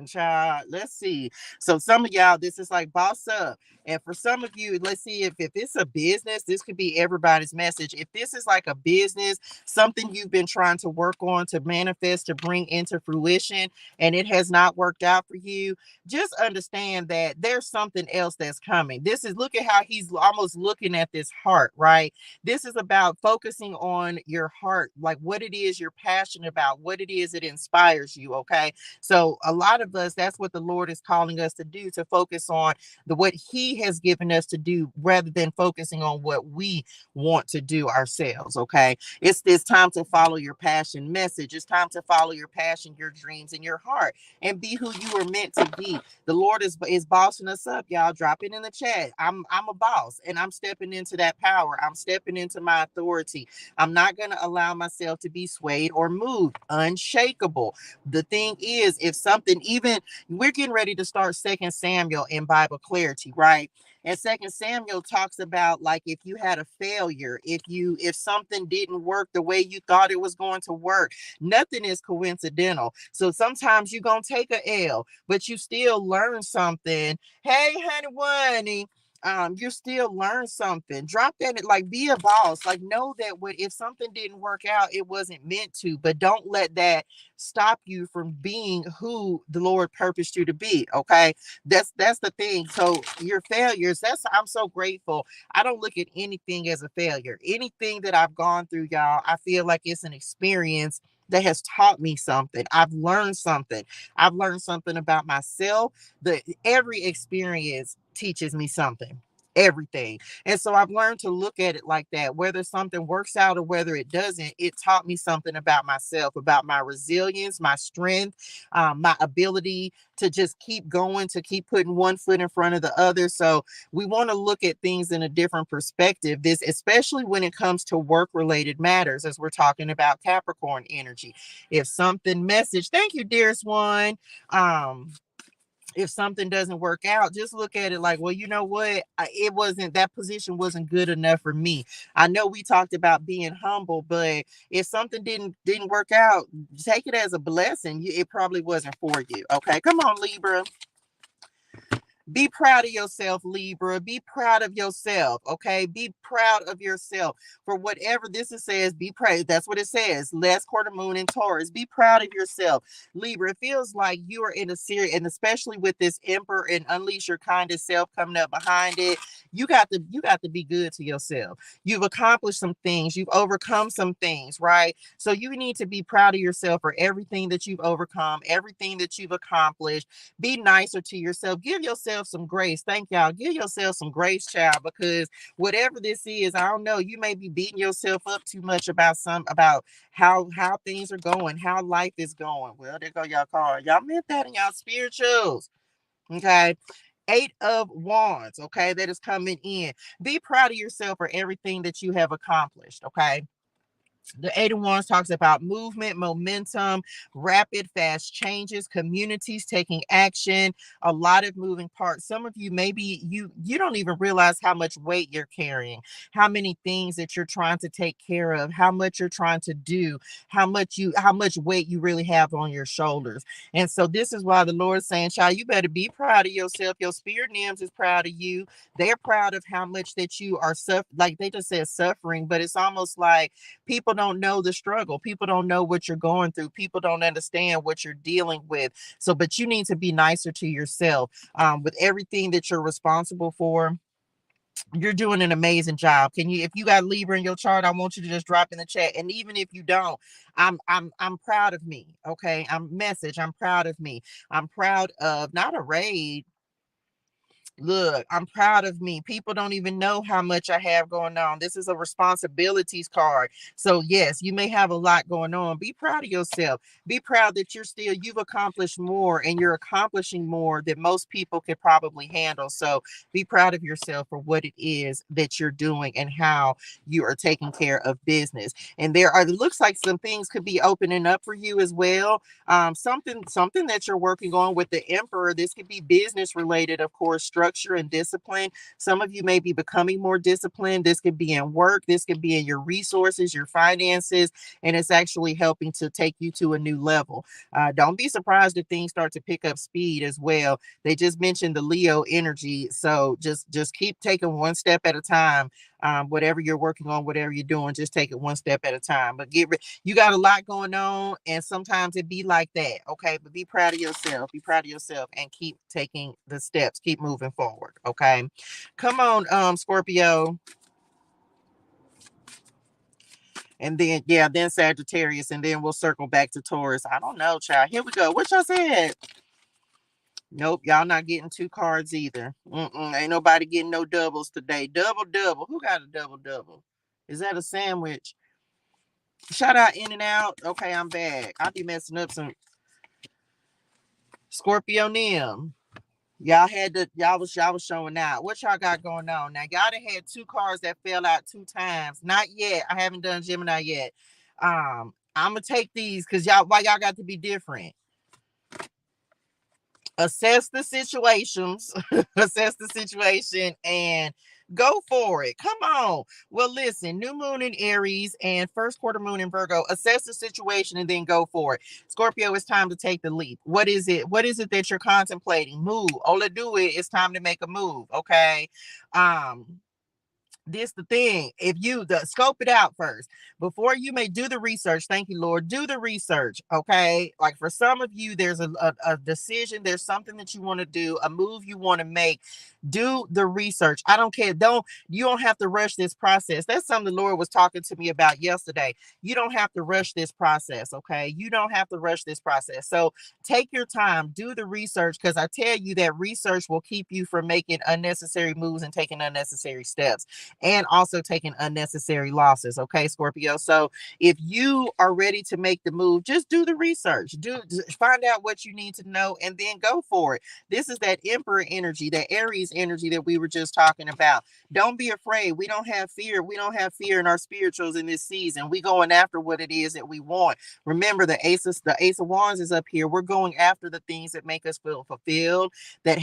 A: Child, let's see. So some of y'all, this is like boss up. And for some of you, let's see if it's a business, this could be everybody's message. If this is like a business, something you've been trying to work on to manifest, to bring into fruition, and it has not worked out for you, just understand that there's something else that's coming. This is, look at how he's almost looking at this heart, right? This is about focusing on your heart, like what it is you're passionate about, what it is that inspires you, okay? So a lot of us, that's what the Lord is calling us to do, to focus on the what he has given us to do rather than focusing on what we want to do ourselves. Okay. It's time to follow your passion message. It's time to follow your passion, your dreams, and your heart, and be who you are meant to be. The Lord is bossing us up, y'all. Drop it in the chat. I'm a boss, and I'm stepping into that power. I'm stepping into my authority. I'm not going to allow myself to be swayed or moved. Unshakable. The thing is, if something, even we're getting ready to start Second Samuel in Bible clarity, right? And Second Samuel talks about, like, if you had a failure, if something didn't work the way you thought it was going to work, nothing is coincidental. So sometimes you're gonna take a L, but you still learn something. Hey, honey, you still learn something. Drop that, like, be a boss. Like, know that what if something didn't work out, it wasn't meant to, but don't let that stop you from being who the Lord purposed you to be. Okay. That's the thing. So your failures, that's, I'm so grateful. I don't look at anything as a failure. Anything that I've gone through, y'all, I feel like it's an experience that has taught me something. I've learned something. I've learned something about myself. Every experience teaches me something. Everything. And so I've learned to look at it like that. Whether something works out or whether it doesn't, it taught me something about myself, about my resilience, my strength, my ability to just keep going, to keep putting one foot in front of the other. So we want to look at things in a different perspective. This, especially when it comes to work related matters, as we're talking about Capricorn energy. If something message, thank you, dearest one. Um, if something doesn't work out, just look at it like, well, you know what? It wasn't, that position wasn't good enough for me. I know we talked about being humble, but if something didn't work out, take it as a blessing. It probably wasn't for you. Okay, come on, Libra. Be proud of yourself, Libra. Be proud of yourself. Okay. Be proud of yourself for whatever this is says. Be proud. That's what it says. Last quarter moon in Taurus. Be proud of yourself, Libra. It feels like you are in a series, and especially with this Emperor and Unleash Your Kindest Self coming up behind it. You got to be good to yourself. You've accomplished some things. You've overcome some things, right? So you need to be proud of yourself for everything that you've overcome, everything that you've accomplished. Be nicer to yourself. Give yourself some grace. Thank y'all. Give yourself some grace, child, because whatever this is, I don't know, you may be beating yourself up too much about how things are going, how life is going. Well, there go y'all card. Y'all meant that in y'all spirituals. Okay. Eight of Wands. Okay. That is coming in. Be proud of yourself for everything that you have accomplished. Okay. The Eight of Wands talks about movement, momentum, rapid, fast changes, communities taking action, a lot of moving parts. Some of you, maybe you don't even realize how much weight you're carrying, how many things that you're trying to take care of, how much you're trying to do, how much weight you really have on your shoulders. And so this is why the Lord is saying, child, you better be proud of yourself. Your spirit NIMS is proud of you. They're proud of how much that you are like they just said suffering, but it's almost like people don't know the struggle. People don't know what you're going through. People don't understand what you're dealing with. So, but you need to be nicer to yourself with everything that you're responsible for. You're doing an amazing job. Can you, if you got Libra in your chart, I want you to just drop in the chat. And even if you don't, I'm proud of me. Okay. I'm proud of me. I'm proud of not a raid. Look, I'm proud of me. People don't even know how much I have going on. This is a responsibilities card. So, yes, you may have a lot going on. Be proud of yourself. Be proud that you've accomplished more and you're accomplishing more than most people could probably handle. So, be proud of yourself for what it is that you're doing and how you are taking care of business. And it looks like some things could be opening up for you as well. Something that you're working on with the Emperor. This could be business related, of course, structure and discipline. Some of you may be becoming more disciplined. This could be in work, this could be in your resources, your finances, and it's actually helping to take you to a new level. Don't be surprised if things start to pick up speed as well. They just mentioned the Leo energy, so just keep taking one step at a time. Whatever you're working on, whatever you're doing, just take it one step at a time. But you got a lot going on, and sometimes it be like that. Okay, but be proud of yourself. Be proud of yourself, and keep taking the steps. Keep moving forward. Okay, come on, Scorpio. And then, yeah, then Sagittarius, and then we'll circle back to Taurus. I don't know, child. Here we go. What y'all said? Nope, y'all not getting two cards either. Ain't nobody getting no doubles today. Double, double. Who got a double, double? Is that a sandwich? Shout out In and Out. Okay, I'm back. I'll be messing up some Scorpio Nim. Y'all was showing out. What y'all got going on? Now, y'all done had two cards that fell out two times. Not yet. I haven't done Gemini yet. I'm gonna take these because why y'all got to be different. Assess the situations, assess the situation, and go for it. Come on. Well, listen, new moon in Aries and first quarter moon in Virgo. Assess the situation and then go for it. Scorpio, it's time to take the leap. What is it? What is it that you're contemplating? Move. Ola do it. It's time to make a move. Okay. This the thing. If you scope it out first before you may do the research. Thank you, Lord. Do the research. Okay. Like for some of you, there's a decision, there's something that you want to do, a move you want to make. Do the research. I don't care. You don't have to rush this process. That's something the Lord was talking to me about yesterday. You don't have to rush this process. Okay. You don't have to rush this process. So take your time, do the research, because I tell you that research will keep you from making unnecessary moves and taking unnecessary steps, and also taking unnecessary losses. Okay, Scorpio. So if you are ready to make the move, just do the research, find out what you need to know, and then go for it. This is that Emperor energy, that Aries energy that we were just talking about. Don't be afraid. We don't have fear. We don't have fear in our spirituals in this season. We going after what it is that we want. Remember, the Ace of Wands is up here. We're going after the things that make us feel fulfilled, that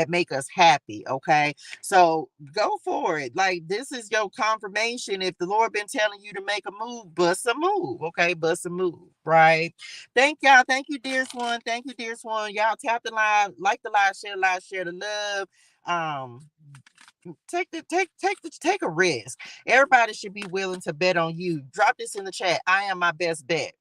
A: make us happy. Okay, so go for it. Like, this is your confirmation. If the Lord been telling you to make a move, bust a move. Okay, bust a move. Right. Thank y'all. Thank you, dearest one. Thank you, dearest one. Y'all tap the line, like the live, share the love. Take a risk. Everybody should be willing to bet on you. Drop this in the chat. I am my best bet.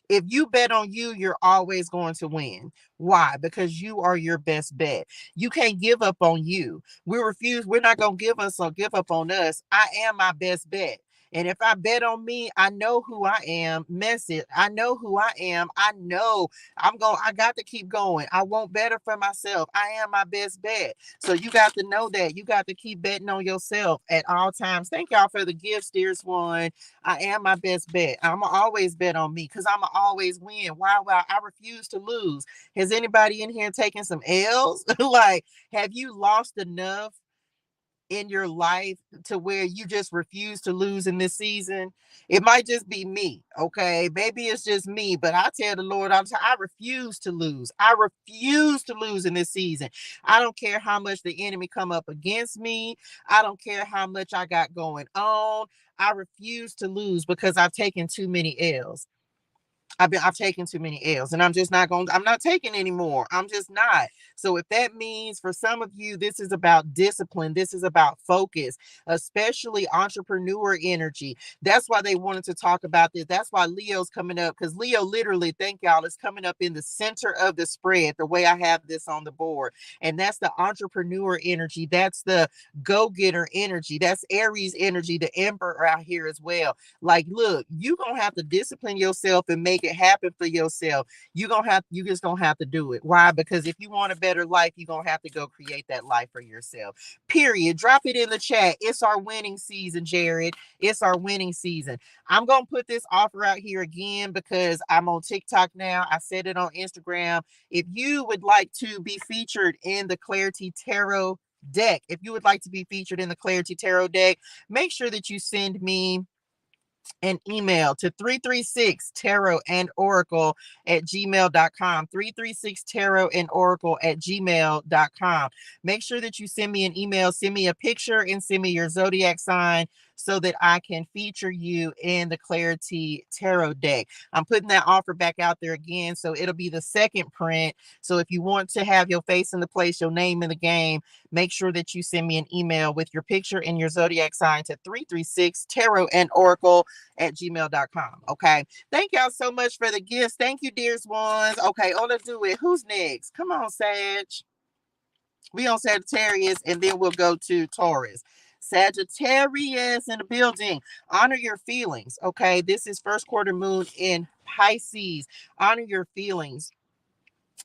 A: If you bet on you, you're always going to win. Why? Because you are your best bet. You can't give up on you. We're not going to give up on us. I am my best bet. And if I bet on me, I know who I am. Message. I know who I am. I know I got to keep going. I want better for myself. I am my best bet. So you got to know that. You got to keep betting on yourself at all times. Thank y'all for the gifts, dearest one. I am my best bet. I'm always bet on me because I'm always win. Why? I refuse to lose. Has anybody in here taken some L's? Like, have you lost enough in your life to where you just refuse to lose in this season? It might just be me. Okay, maybe it's just me, but I tell the Lord, I refuse to lose. I refuse to lose in this season. I don't care how much the enemy come up against me. I don't care how much I got going on. I refuse to lose because I've taken too many L's. I've taken too many L's, and I'm not taking anymore. I'm just not. So if that means for some of you, this is about discipline, this is about focus, especially entrepreneur energy. That's why they wanted to talk about this. That's why Leo's coming up, because Leo literally, thank y'all, is coming up in the center of the spread, the way I have this on the board. And that's the entrepreneur energy. That's the go-getter energy. That's Aries energy, the Emperor out here as well. Like, look, you're going to have to discipline yourself and make it happen for yourself. You just gonna have to do it. Why? Because if you want a better life, you're gonna have to go create that life for yourself. Period. Drop it in the chat. It's our winning season, Jared. It's our winning season. I'm gonna put this offer out here again because I'm on TikTok now. I said it on Instagram. If you would like to be featured in the Clarity Tarot deck, make sure that you send me an email to 336 tarot and oracle at gmail.com. 336 tarot and oracle at gmail.com. Make sure that you send me an email, send me a picture, and send me your zodiac sign so that I can feature you in the Clarity Tarot deck. I'm putting that offer back out there again, so it'll be the second print. So if you want to have your face in the place, your name in the game, make sure that you send me an email with your picture and your zodiac sign to 336 tarot and oracle at gmail.com. Okay. Thank y'all so much for the gifts. Thank you, dearest ones. Okay. Oh, let's do it. Who's next? Come on, Sag. We on Sagittarius, and then we'll go to Taurus. Sagittarius in the building. Honor your feelings. Okay. This is first quarter moon in Pisces. Honor your feelings.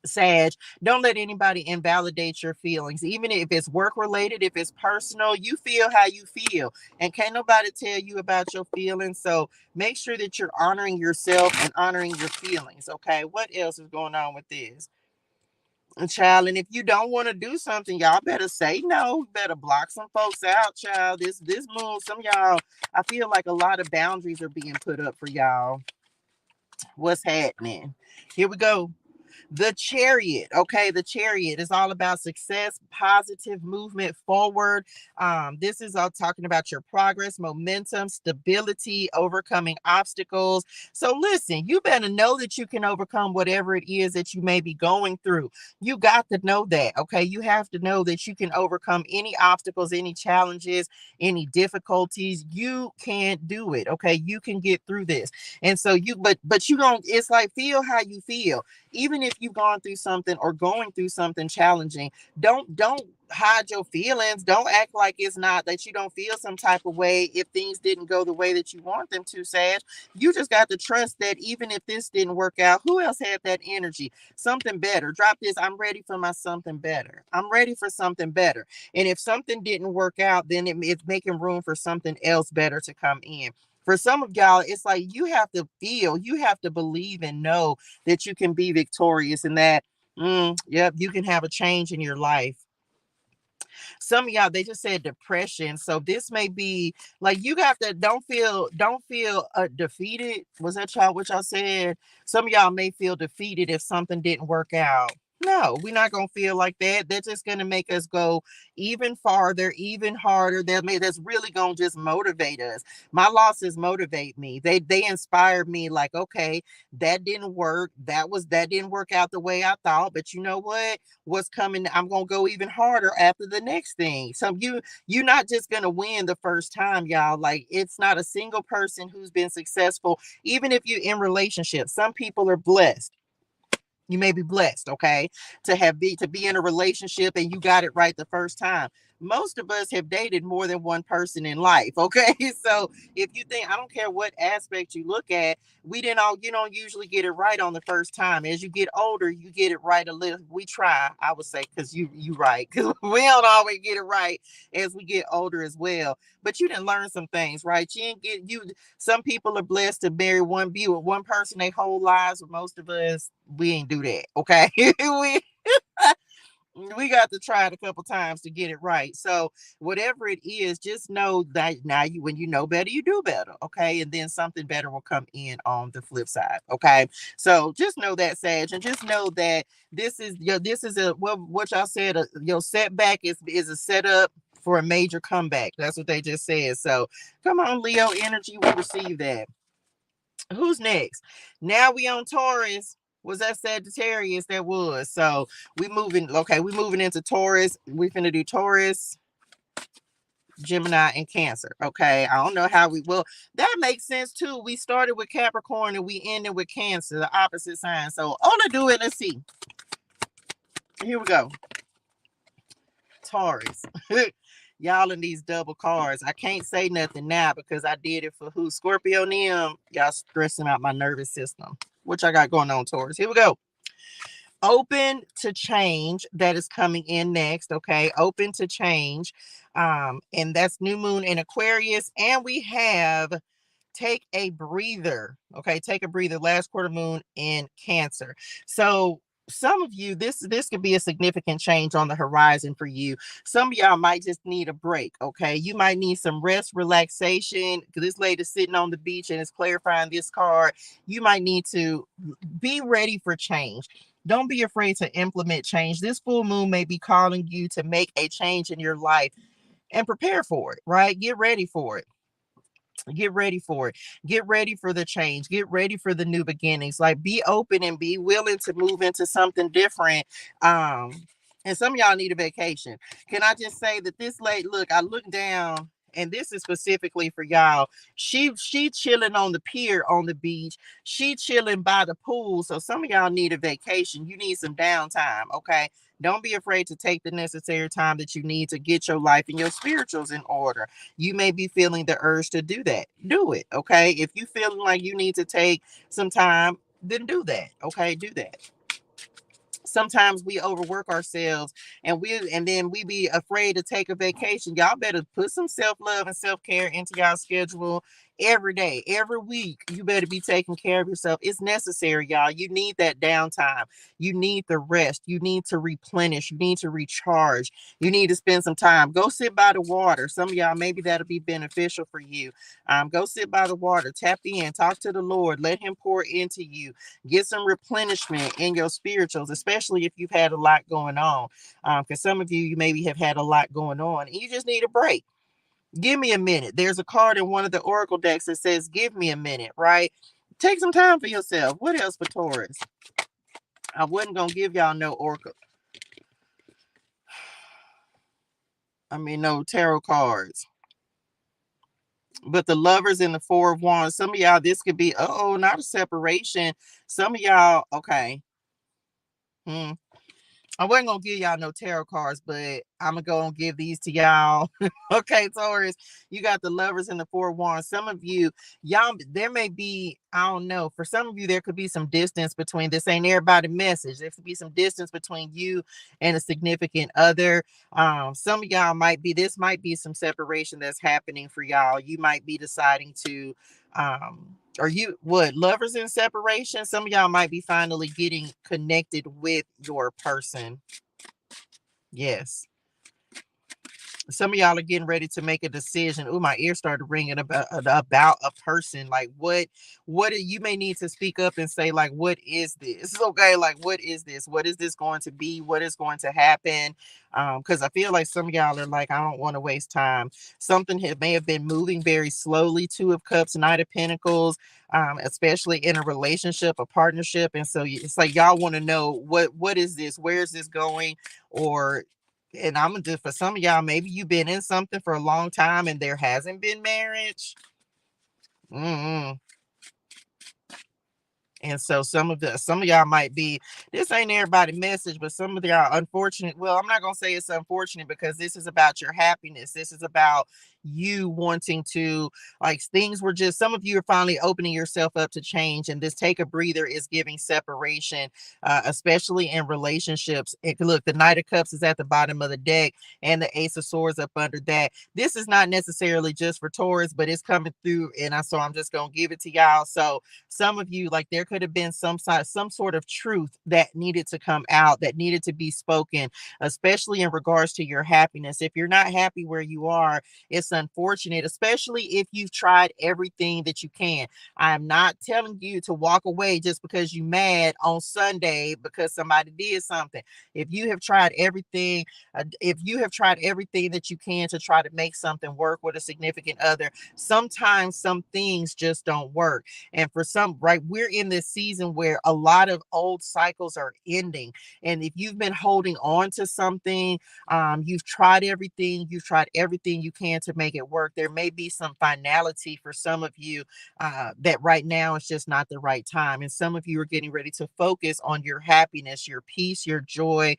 A: Sag, don't let anybody invalidate your feelings, even if it's work related, if it's personal. You feel how you feel, and can't nobody tell you about your feelings. So make sure that you're honoring yourself and honoring your feelings. Okay, what else is going on with this, child? And if you don't want to do something, y'all better say no. Better block some folks out, child. This moon, some y'all, I feel like a lot of boundaries are being put up for y'all. What's happening? Here we go. The Chariot. Okay, the Chariot is all about success, positive movement forward. This is all talking about your progress, momentum, stability, overcoming obstacles. So listen, you better know that you can overcome whatever it is that you may be going through. You got to know that. Okay, you have to know that you can overcome any obstacles, any challenges, any difficulties. You can do it. Okay, you can get through this. And so but you don't, it's like, feel how you feel. Even if you've gone through something or going through something challenging, don't hide your feelings. Don't act like it's not, that you don't feel some type of way if things didn't go the way that you want them to, Sag. You just got to trust that even if this didn't work out, who else had that energy? Something better. Drop this. I'm ready for my something better. I'm ready for something better. And if something didn't work out, then it's making room for something else better to come in. For some of y'all, it's like you have to feel, you have to believe and know that you can be victorious and that, yep, you can have a change in your life. Some of y'all, they just said depression. So this may be like, you got to, don't feel defeated. Was that y'all what y'all said? Some of y'all may feel defeated if something didn't work out. No, we're not gonna feel like that. That's just gonna make us go even farther, even harder. That's really gonna just motivate us. My losses motivate me. They inspired me, like, okay, that didn't work. That didn't work out the way I thought. But you know what? What's coming? I'm gonna go even harder after the next thing. So you're not just gonna win the first time, y'all. Like, it's not a single person who's been successful, even if you're in relationships. Some people are blessed. You may be blessed, okay, to be in a relationship and you got it right the first time. Most of us have dated more than one person in life, okay? So if you think, I don't care what aspect you look at, you don't usually get it right on the first time. As you get older, you get it right a little. We try, I would say, because you right, because we don't always get it right as we get older as well. But you didn't learn some things, right? You didn't get you. Some people are blessed to marry one person their whole lives, but most of us, we ain't do that. Okay. we got to try it a couple times to get it right. So whatever it is, just know that now when you know better, you do better. Okay. And then something better will come in on the flip side. Okay. So just know that, Sage, and just know that this is a, what y'all said, your setback is a setup for a major comeback. That's what they just said. So come on, Leo energy, we receive that. Who's next? Now we on Taurus. Was that Sagittarius? That was. So we moving into Taurus. We finna do Taurus, Gemini, and Cancer. Okay. I don't know how that makes sense too. We started with Capricorn and we ended with Cancer, the opposite sign. So let's do it. Let's see. Here we go. Taurus. Y'all in these double cards. I can't say nothing now because I did it for who? Scorpio and them. Y'all stressing out my nervous system. What y'all got going on, Taurus? Here we go. Open to change, that is coming in next. Okay. Open to change. And that's new moon in Aquarius. And we have take a breather. Okay. Take a breather. Last quarter moon in Cancer. So some of you, this could be a significant change on the horizon for you. Some of y'all might just need a break. Okay, you might need some rest, relaxation, because this lady's sitting on the beach and is clarifying this card. You might need to be ready for change. Don't be afraid to implement change. This full moon may be calling you to make a change in your life and prepare for it, right? Get ready for it. Get ready for it. Get ready for the change. Get ready for the new beginnings. Like, be open and be willing to move into something different. um and some of y'all need a vacation. Can I just say that this lady, look, I look down, and this is specifically for y'all. She chilling on the pier on the beach. She chilling by the pool. So some of y'all need a vacation. You need some downtime. Okay, don't be afraid to take the necessary time that you need to get your life and your spirituals in order. You may be feeling the urge to do that. Do it. Okay. If you feeling like you need to take some time, then do that. Okay. Do that. Sometimes we overwork ourselves, and then we be afraid to take a vacation. Y'all better put some self-love and self-care into y'all schedule every day, every week. You better be taking care of yourself. It's necessary, y'all. You need that downtime. You need the rest. You need to replenish. You need to recharge. You need to spend some time. Go sit by the water. Some of y'all, maybe that'll be beneficial for you. Go sit by the water, tap in, talk to the Lord, let him pour into you. Get some replenishment in your spirituals, especially if you've had a lot going on. Because some of you, you maybe have had a lot going on and you just need a break. Give me a minute. There's a card in one of the Oracle decks that says, give me a minute, right? Take some time for yourself. What else for Taurus? I wasn't going to give y'all no Oracle. No tarot cards. But the Lovers and the Four of Wands, some of y'all, this could be, not a separation. Some of y'all, okay. I wasn't gonna give y'all no tarot cards, but I'm gonna go and give these to y'all. Okay, Taurus, you got the Lovers and the Four of Wands. Some of you, y'all, there may be, I don't know, for some of you, there could be some distance between, this ain't everybody message. There could be some distance between you and a significant other. Some of y'all might be, this might be some separation that's happening for y'all. You might be deciding to, are you what, lovers in separation? Some of y'all might be finally getting connected with your person. Yes. Some of y'all are getting ready to make a decision. Oh, my ear started ringing about a person. Like, what you may need to speak up and say, like, what is this? Okay, like, what is this? What is this going to be? What is going to happen? Because I feel like some of y'all are like, I don't want to waste time. Something may have been moving very slowly. Two of Cups, Knight of Pentacles, especially in a relationship, a partnership. And so it's like y'all want to know what is this? Where is this going? Or, and I'm gonna just, for some of y'all, maybe you've been in something for a long time and there hasn't been marriage. Mm-mm. And so some of y'all might be, this ain't everybody message, but some of y'all unfortunate. Well, I'm not gonna say it's unfortunate, because this is about your happiness. This is about you wanting to, like, things were just, some of you are finally opening yourself up to change, and this take a breather is giving separation, especially in relationships. Look, the Knight of Cups is at the bottom of the deck and the Ace of Swords up under that. This is not necessarily just for Taurus, but it's coming through, and so I'm just gonna give it to y'all. So some of you, like, there could have been some sort of truth that needed to come out, that needed to be spoken, especially in regards to your happiness. If you're not happy where you are, it's unfortunate, especially if you've tried everything that you can. I'm not telling you to walk away just because you mad on Sunday because somebody did something. If you have tried everything, that you can to try to make something work with a significant other, sometimes some things just don't work. And for some, right, we're in this season where a lot of old cycles are ending. And if you've been holding on to something, you've tried everything you can to make it work. There may be some finality for some of you, that right now it's just not the right time. And some of you are getting ready to focus on your happiness, your peace, your joy,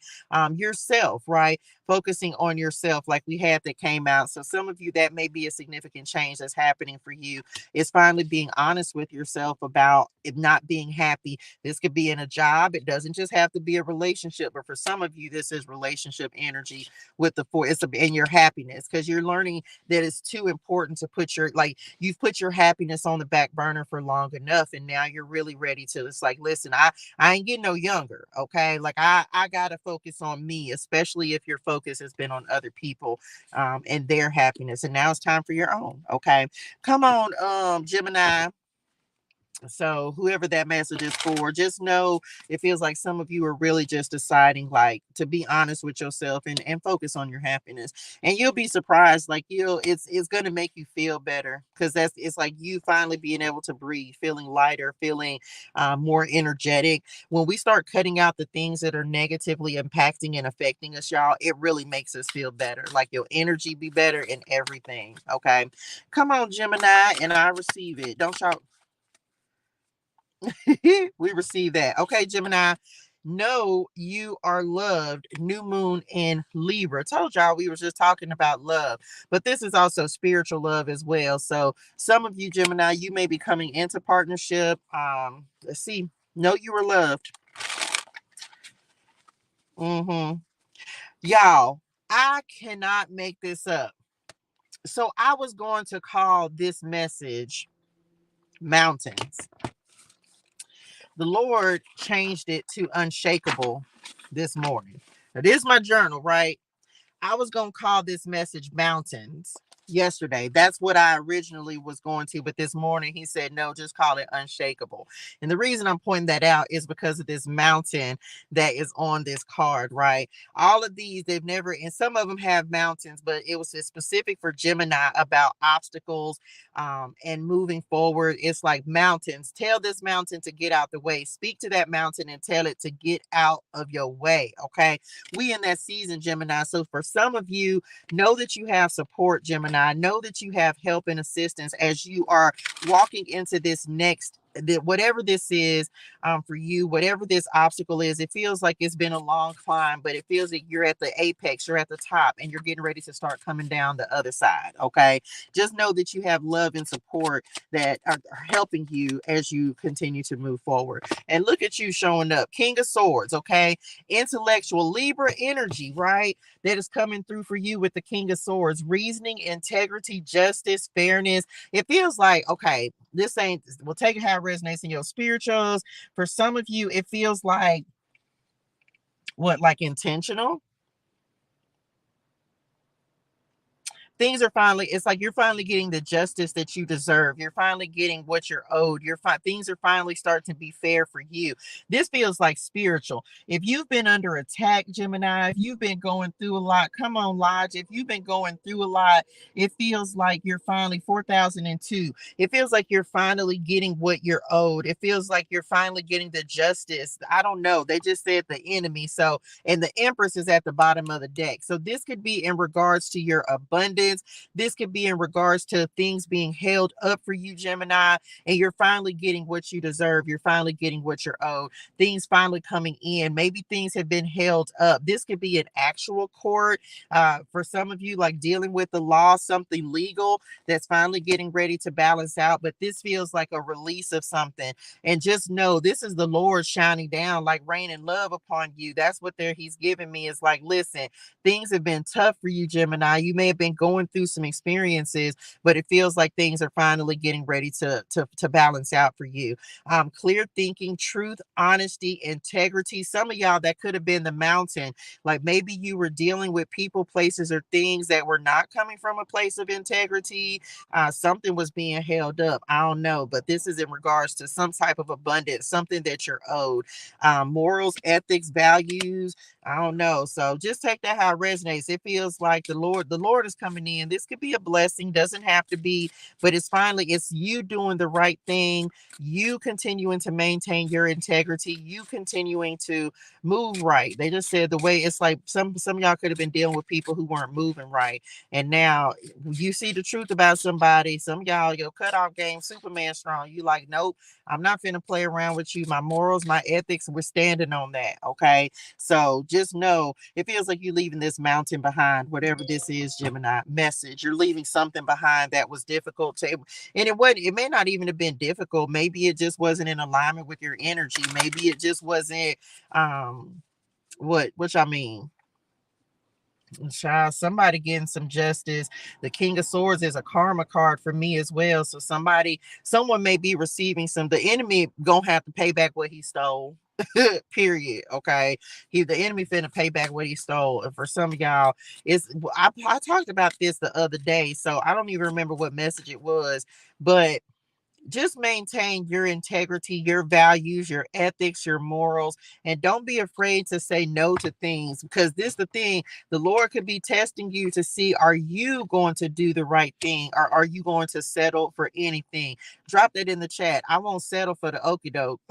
A: yourself, right? Focusing on yourself, like we had that came out. So some of you, that may be a significant change that's happening for you. Is finally being honest with yourself about it not being happy. This could be in a job. It doesn't just have to be a relationship, but for some of you, this is relationship energy with the four. And your happiness, because you're learning that it's too important to put your, like, you've put your happiness on the back burner for long enough, and now you're really ready to, it's like, listen, I ain't getting no younger. Okay. Like I gotta focus on me, especially if your focus has been on other people and their happiness. And now it's time for your own. Okay. Come on, Gemini. So whoever that message is for, just know it feels like some of you are really just deciding, like, to be honest with yourself and focus on your happiness. And you'll be surprised, like, it's gonna make you feel better, because it's like you finally being able to breathe, feeling lighter, feeling more energetic. When we start cutting out the things that are negatively impacting and affecting us, y'all, it really makes us feel better. Like your energy be better and everything. Okay. Come on, Gemini, and I receive it. Don't y'all we receive that. Okay, Gemini. Know you are loved. New moon in Libra. Told y'all we were just talking about love, but this is also spiritual love as well. So some of you, Gemini, you may be coming into partnership. Let's see. Know you are loved. Y'all, I cannot make this up. So I was going to call this message Mountains. The Lord changed it to Unshakable this morning. Now, this is my journal, right? I was going to call this message Mountains yesterday. That's what I originally was going to. But this morning he said, no, just call it Unshakable. And the reason I'm pointing that out is because of this mountain that is on this card, right? All of these, they've never, and some of them have mountains, but it was specific for Gemini about obstacles and moving forward. It's like mountains. Tell this mountain to get out the way. Speak to that mountain and tell it to get out of your way. Okay. We in that season, Gemini. So for some of you, know that you have support, Gemini. Know that you have help and assistance as you are walking into this next, whatever this is for you, whatever this obstacle is. It feels like it's been a long climb, but it feels like you're at the apex, you're at the top, and you're getting ready to start coming down the other side. Okay. Just know that you have love and support that are helping you as you continue to move forward. And look at you showing up. King of Swords. Okay. Intellectual Libra energy, right? That is coming through for you with the King of Swords. Reasoning, integrity, justice, fairness. It feels like, okay, this ain't, we'll take it how it resonates in your spirituals. For some of you, it feels like what, like intentional? Things are finally, it's like you're finally getting the justice that you deserve. You're finally getting what you're owed. Things are finally starting to be fair for you. This feels like spiritual. If you've been under attack, Gemini, if you've been going through a lot, come on, Lodge. If you've been going through a lot, it feels like you're finally 4002. It feels like you're finally getting what you're owed. It feels like you're finally getting the justice. I don't know. They just said the enemy. So, and the Empress is at the bottom of the deck. So this could be in regards to your abundance. This could be in regards to things being held up for you, Gemini, and you're finally getting what you deserve. You're finally getting what you're owed. Things finally coming in. Maybe things have been held up. This could be an actual court for some of you, like dealing with the law, something legal that's finally getting ready to balance out. But this feels like a release of something. And just know this is the Lord shining down like rain and love upon you. That's what he's giving me. Is like, listen, things have been tough for you, Gemini. You may have been going through some experiences, but it feels like things are finally getting ready to balance out for you. Clear thinking, truth, honesty, integrity. Some of y'all, that could have been the mountain. Like maybe you were dealing with people, places, or things that were not coming from a place of integrity. Something was being held up. I don't know, but this is in regards to some type of abundance, something that you're owed. Morals, ethics, values. I don't know. So just take that how it resonates. It feels like the Lord is coming in. This could be a blessing, doesn't have to be, but it's you doing the right thing, you continuing to maintain your integrity, you continuing to move right. They just said the way it's like some of y'all could have been dealing with people who weren't moving right. And now you see the truth about somebody. Some of y'all, your cutoff game, Superman strong. You like, nope, I'm not finna play around with you. My morals, my ethics, we're standing on that. Okay. So just know it feels like you're leaving this mountain behind, whatever this is, Gemini. message. You're leaving something behind that was difficult to, and it may not even have been difficult. Maybe it just wasn't in alignment with your energy. Maybe it just wasn't, which I mean, child, somebody getting some justice. The King of Swords is a karma card for me as well. So someone may be receiving some. The enemy gonna have to pay back what he stole. Period. Okay, the enemy finna pay back what he stole. And for some of y'all, I talked about this the other day, so I don't even remember what message it was, but just maintain your integrity, your values, your ethics, your morals, and don't be afraid to say no to things, because this is the thing. The Lord could be testing you to see, are you going to do the right thing, or are you going to settle for anything? Drop that in the chat. I won't settle for the okie doke.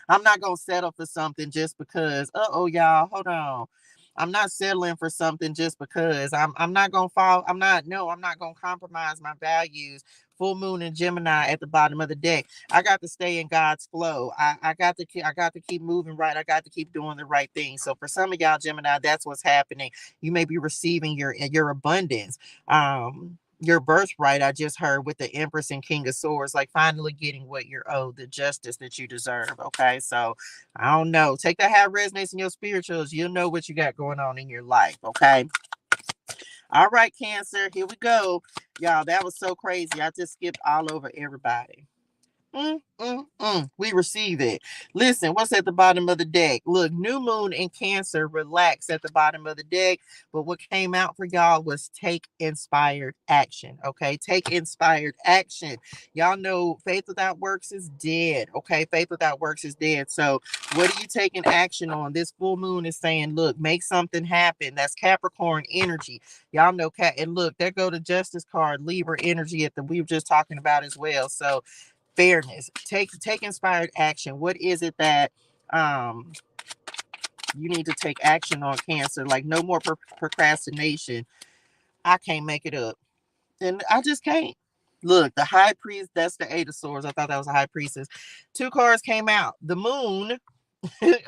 A: I'm not going to settle for something just because. Y'all, hold on. I'm not settling for something just because. I'm not gonna fall. I'm not gonna compromise my values. Full moon and Gemini at the bottom of the deck. I got to stay in God's flow. I got to keep moving right. I got to keep doing the right thing. So for some of y'all Gemini, that's what's happening. You may be receiving your abundance. Your birthright, I just heard, with the Empress and King of Swords, like finally getting what you're owed, the justice that you deserve. Okay, so I don't know. Take that how it resonates in your spirituals. You'll know what you got going on in your life. Okay. All right, Cancer. Here we go. Y'all, that was so crazy. I just skipped all over everybody. We receive it. Listen, what's at the bottom of the deck? Look, new moon in Cancer, relax at the bottom of the deck. But what came out for y'all was take inspired action. Okay, take inspired action. Y'all know faith without works is dead. Okay, faith without works is dead. So what are you taking action on? This full moon is saying, look, make something happen. That's Capricorn energy. Y'all know and look, there go the Justice card, Libra energy we were just talking about as well. So fairness, take inspired action. What is it that you need to take action on, Cancer? Like, no more procrastination. I can't make it up, and I just can't. Look, the High Priest, that's the Eight of Swords. I thought that was a High Priestess. Two cards came out, the Moon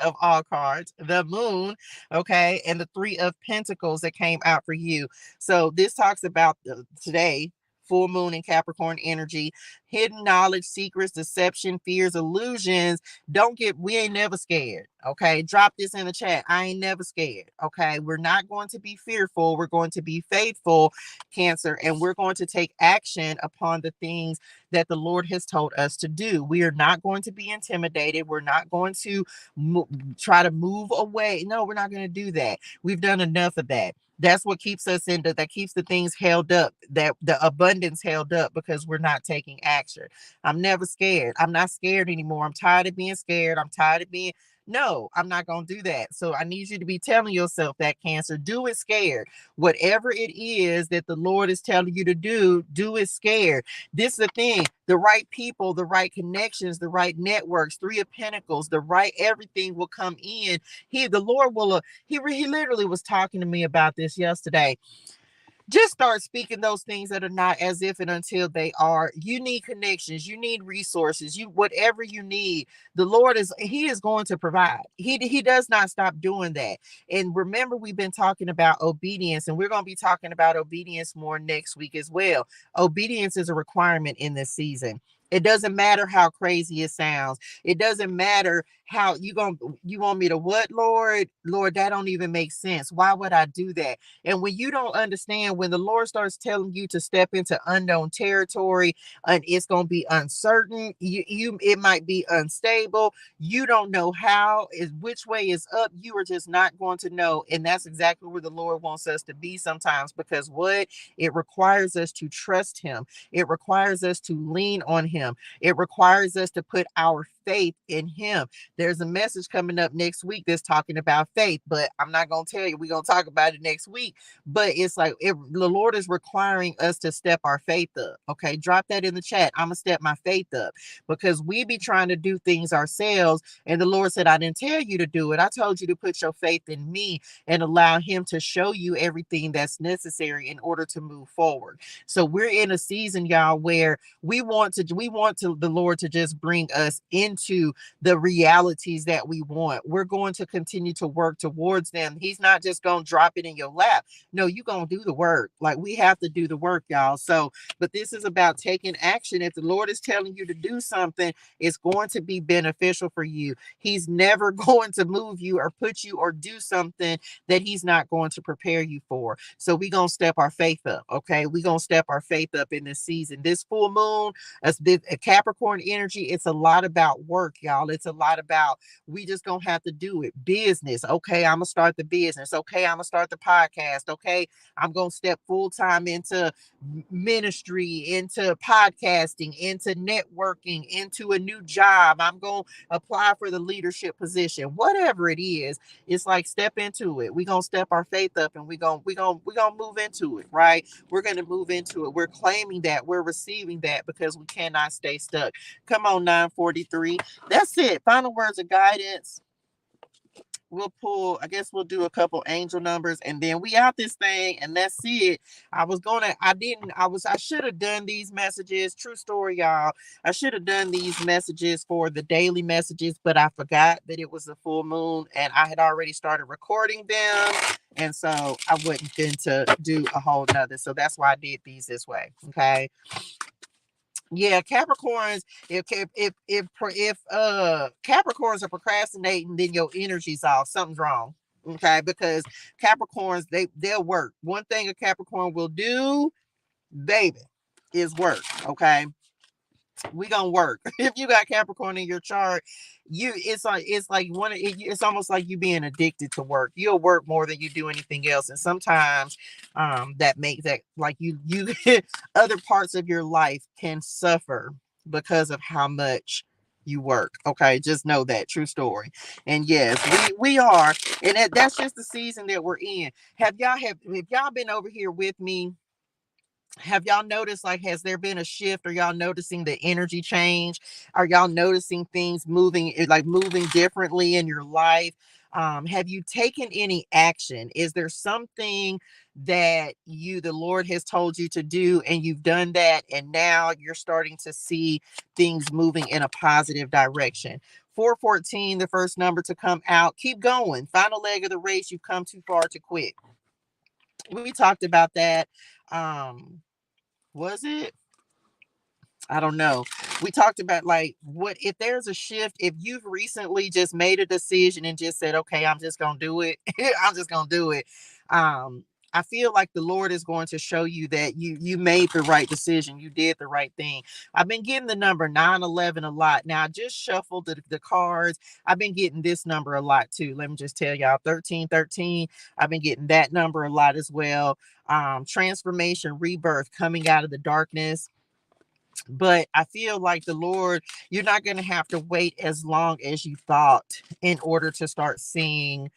A: of all cards, the Moon, okay, and the Three of Pentacles that came out for you. So this talks about today, full moon in Capricorn energy, hidden knowledge, secrets, deception, fears, illusions. We ain't never scared. Okay, drop this in the chat. I ain't never scared. Okay, we're not going to be fearful. We're going to be faithful, Cancer, and we're going to take action upon the things that the Lord has told us to do. We are not going to be intimidated. We're not going to try to move away. No, we're not going to do that. We've done enough of that. That's what keeps us that keeps the things held up, that the abundance held up, because we're not taking action. I'm never scared. I'm not scared anymore. I'm tired of being scared. No, I'm not going to do that. So I need you to be telling yourself that, Cancer. Do it scared. Whatever it is that the Lord is telling you to do it scared. This is the thing. The right people, the right connections, the right networks, Three of Pentacles, the right everything will come in. The Lord will, he literally was talking to me about this yesterday. Just start speaking those things that are not as if and until they are. You need connections, you need resources, whatever you need, the Lord is going to provide. He does not stop doing that. And remember, we've been talking about obedience, and we're going to be talking about obedience more next week as well. Obedience is a requirement in this season. It doesn't matter how crazy it sounds. It doesn't matter how you want me to what, Lord? Lord, that don't even make sense. Why would I do that? And when you don't understand, when the Lord starts telling you to step into unknown territory, and it's going to be uncertain, it might be unstable. You don't know which way is up. You are just not going to know. And that's exactly where the Lord wants us to be sometimes, because it requires us to trust him. It requires us to lean on him. It requires us to put our faith in him. There's a message coming up next week that's talking about faith, but I'm not going to tell you. We're going to talk about it next week. But it's like the Lord is requiring us to step our faith up. Okay, drop that in the chat. I'm going to step my faith up, because we be trying to do things ourselves. And the Lord said, I didn't tell you to do it. I told you to put your faith in me and allow him to show you everything that's necessary in order to move forward. So we're in a season, y'all, where we want the Lord to just bring us into into the realities that we want. We're going to continue to work towards them. He's not just going to drop it in your lap. No, you're going to do the work. Like, we have to do the work, y'all. So, but this is about taking action. If the Lord is telling you to do something, it's going to be beneficial for you. He's never going to move you or put you or do something that he's not going to prepare you for. So we're going to step our faith up. Okay. We're going to step our faith up in this season. This full moon, as the Capricorn energy, it's a lot about work, y'all. It's a lot about, we just gonna have to do it. Business. Okay, I'm gonna start the business. Okay, I'm gonna start the podcast. Okay, I'm gonna step full time into ministry, into podcasting, into networking, into a new job. I'm gonna apply for the leadership position. Whatever it is, it's like, step into it. We're gonna step our faith up, and we're gonna move into it, right? We're gonna move into it. We're claiming that, we're receiving that, because we cannot stay stuck. Come on, 943. That's it. Final words of guidance. We'll pull, I guess we'll do a couple angel numbers, and then we out this thing, and that's it. I should have done these messages. True story, y'all. I should have done these messages for the daily messages, but I forgot that it was a full moon, and I had already started recording them. And so I wasn't going to do a whole nother. So that's why I did these this way. Okay. Yeah, Capricorns. If Capricorns are procrastinating, then your energy's off. Something's wrong. Okay, because Capricorns, they'll work. One thing a Capricorn will do, baby, is work. Okay, we gonna work. If you got Capricorn in your chart, it's almost like you being addicted to work. You'll work more than you do anything else, and sometimes that makes that, like, you other parts of your life can suffer because of how much you work. Okay, just know that. True story. And yes, we are, and that's just the season that we're in. Have y'all been over here with me? Have y'all noticed, like, has there been a shift? Are y'all noticing the energy change? Are y'all noticing things moving differently in your life? Have you taken any action? Is there something that the Lord has told you to do, and you've done that, and now you're starting to see things moving in a positive direction? 414, the first number to come out. Keep going. Final leg of the race. You've come too far to quit. We talked about that. Was it? I don't know. We talked about, like, what if there's a shift, if you've recently just made a decision and just said, okay, I'm just gonna do it. I'm just gonna do it. I feel like the Lord is going to show you that you made the right decision. You did the right thing. I've been getting the number 911 a lot. Now, I just shuffled the cards. I've been getting this number a lot too. Let me just tell y'all, 1313. I've been getting that number a lot as well. Transformation, rebirth, coming out of the darkness. But I feel like the Lord, you're not going to have to wait as long as you thought in order to start seeing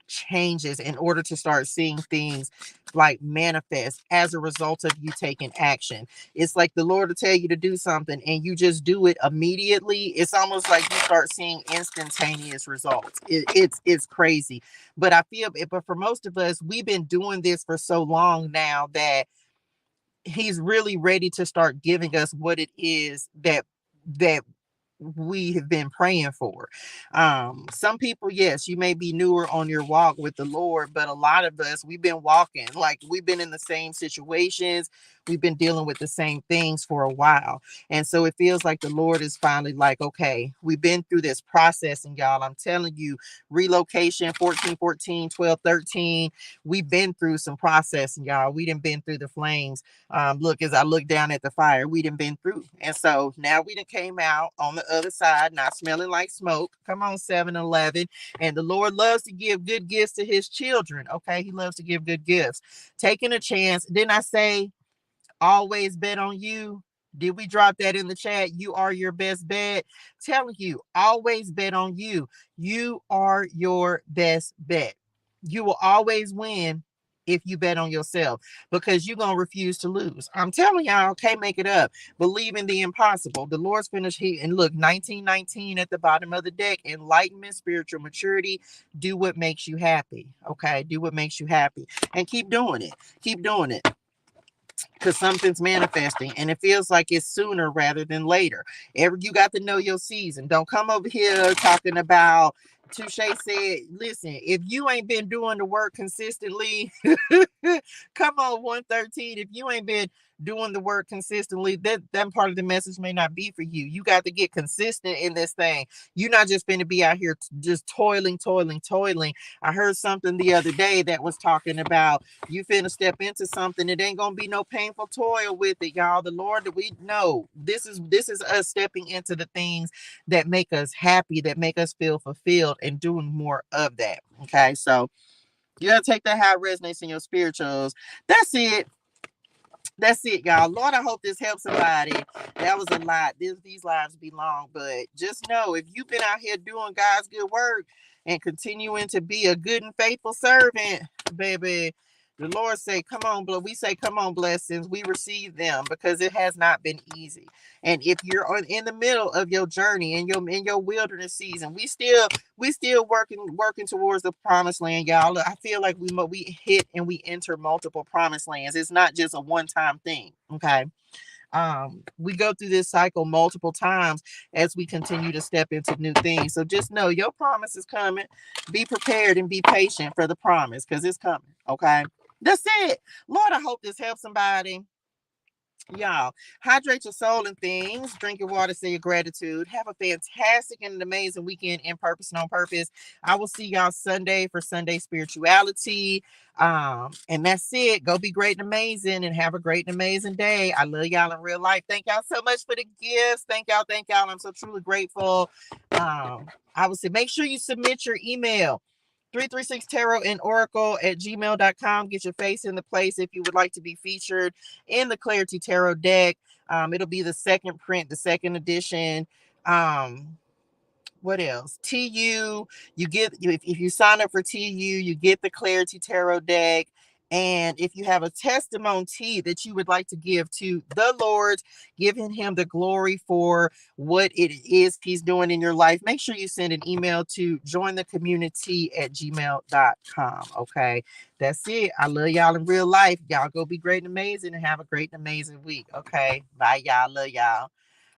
A: changes, in order to start seeing things like manifest as a result of you taking action. It's like the Lord will tell you to do something and you just do it immediately. It's almost like you start seeing instantaneous results. It's crazy. But I feel, but for most of us, we've been doing this for so long now that he's really ready to start giving us what it is that we have been praying for. Some people, yes, you may be newer on your walk with the Lord, but a lot of us, we've been walking, like, we've been in the same situations, we've been dealing with the same things for a while. And so it feels like the Lord is finally like, okay, we've been through this process, and y'all, I'm telling you, relocation, 1414, 1213, we've been through some process, and y'all, we done been through the flames. Look, as I look down at the fire, we done been through. And so now we done came out on the other side, not smelling like smoke. Come on, 7-Eleven. And the Lord loves to give good gifts to his children. Okay. He loves to give good gifts. Taking a chance. Didn't I say always bet on you? Did we drop that in the chat? You are your best bet. Telling you, always bet on you. You are your best bet. You will always win if you bet on yourself, because you're going to refuse to lose. I'm telling y'all, can't make it up. Believe in the impossible. The Lord's finished here. And look, 1919 at the bottom of the deck. Enlightenment, spiritual maturity. Do what makes you happy. Okay. Do what makes you happy. And keep doing it. Keep doing it. because something's manifesting and it feels like it's sooner rather than later. You got to know your season. Don't come over here talking about Touche said, listen, if you ain't been doing the work consistently, come on, 113. If you ain't been doing the work consistently, that part of the message may not be for you. You got to get consistent in this thing. You're not just going to be out here just toiling. I heard something the other day that was talking about you finna step into something. It ain't gonna be no painful toil with it, y'all. The Lord that we know, this is us stepping into the things that make us happy, that make us feel fulfilled, and doing more of that. Okay, so you gotta take that how it resonates in your spirituals. That's it. That's it, y'all. Lord, I hope this helps somebody. That was a lot. These lives be long, but just know if you've been out here doing God's good work and continuing to be a good and faithful servant, baby, the Lord say, come on, we say, come on, blessings. We receive them because it has not been easy. And if you're in the middle of your journey, in your wilderness season, we still working towards the promised land, y'all. I feel like we hit and we enter multiple promised lands. It's not just a one-time thing. Okay. We go through this cycle multiple times as we continue to step into new things. So just know your promise is coming. Be prepared and be patient for the promise because it's coming. Okay. That's it. Lord, I hope this helps somebody. Y'all, hydrate your soul and things. Drink your water, say your gratitude. Have a fantastic and an amazing weekend in purpose and on purpose. I will see y'all Sunday for Sunday spirituality. And that's it. Go be great and amazing and have a great and amazing day. I love y'all in real life. Thank y'all so much for the gifts. Thank y'all. I'm so truly grateful. I would say make sure you submit your email. 336 tarot and oracle at gmail.com. Get your face in the place if you would like to be featured in the Clarity Tarot deck. It'll be the second print, the second edition. What else? TU, you get, if you sign up for TU, you get the Clarity Tarot deck. And if you have a testimony that you would like to give to the Lord, giving him the glory for what it is he's doing in your life, make sure you send an email to jointhecommunitea at gmail.com. Okay. That's it. I love y'all in real life. Y'all go be great and amazing and have a great and amazing week. Okay. Bye, y'all. Love y'all.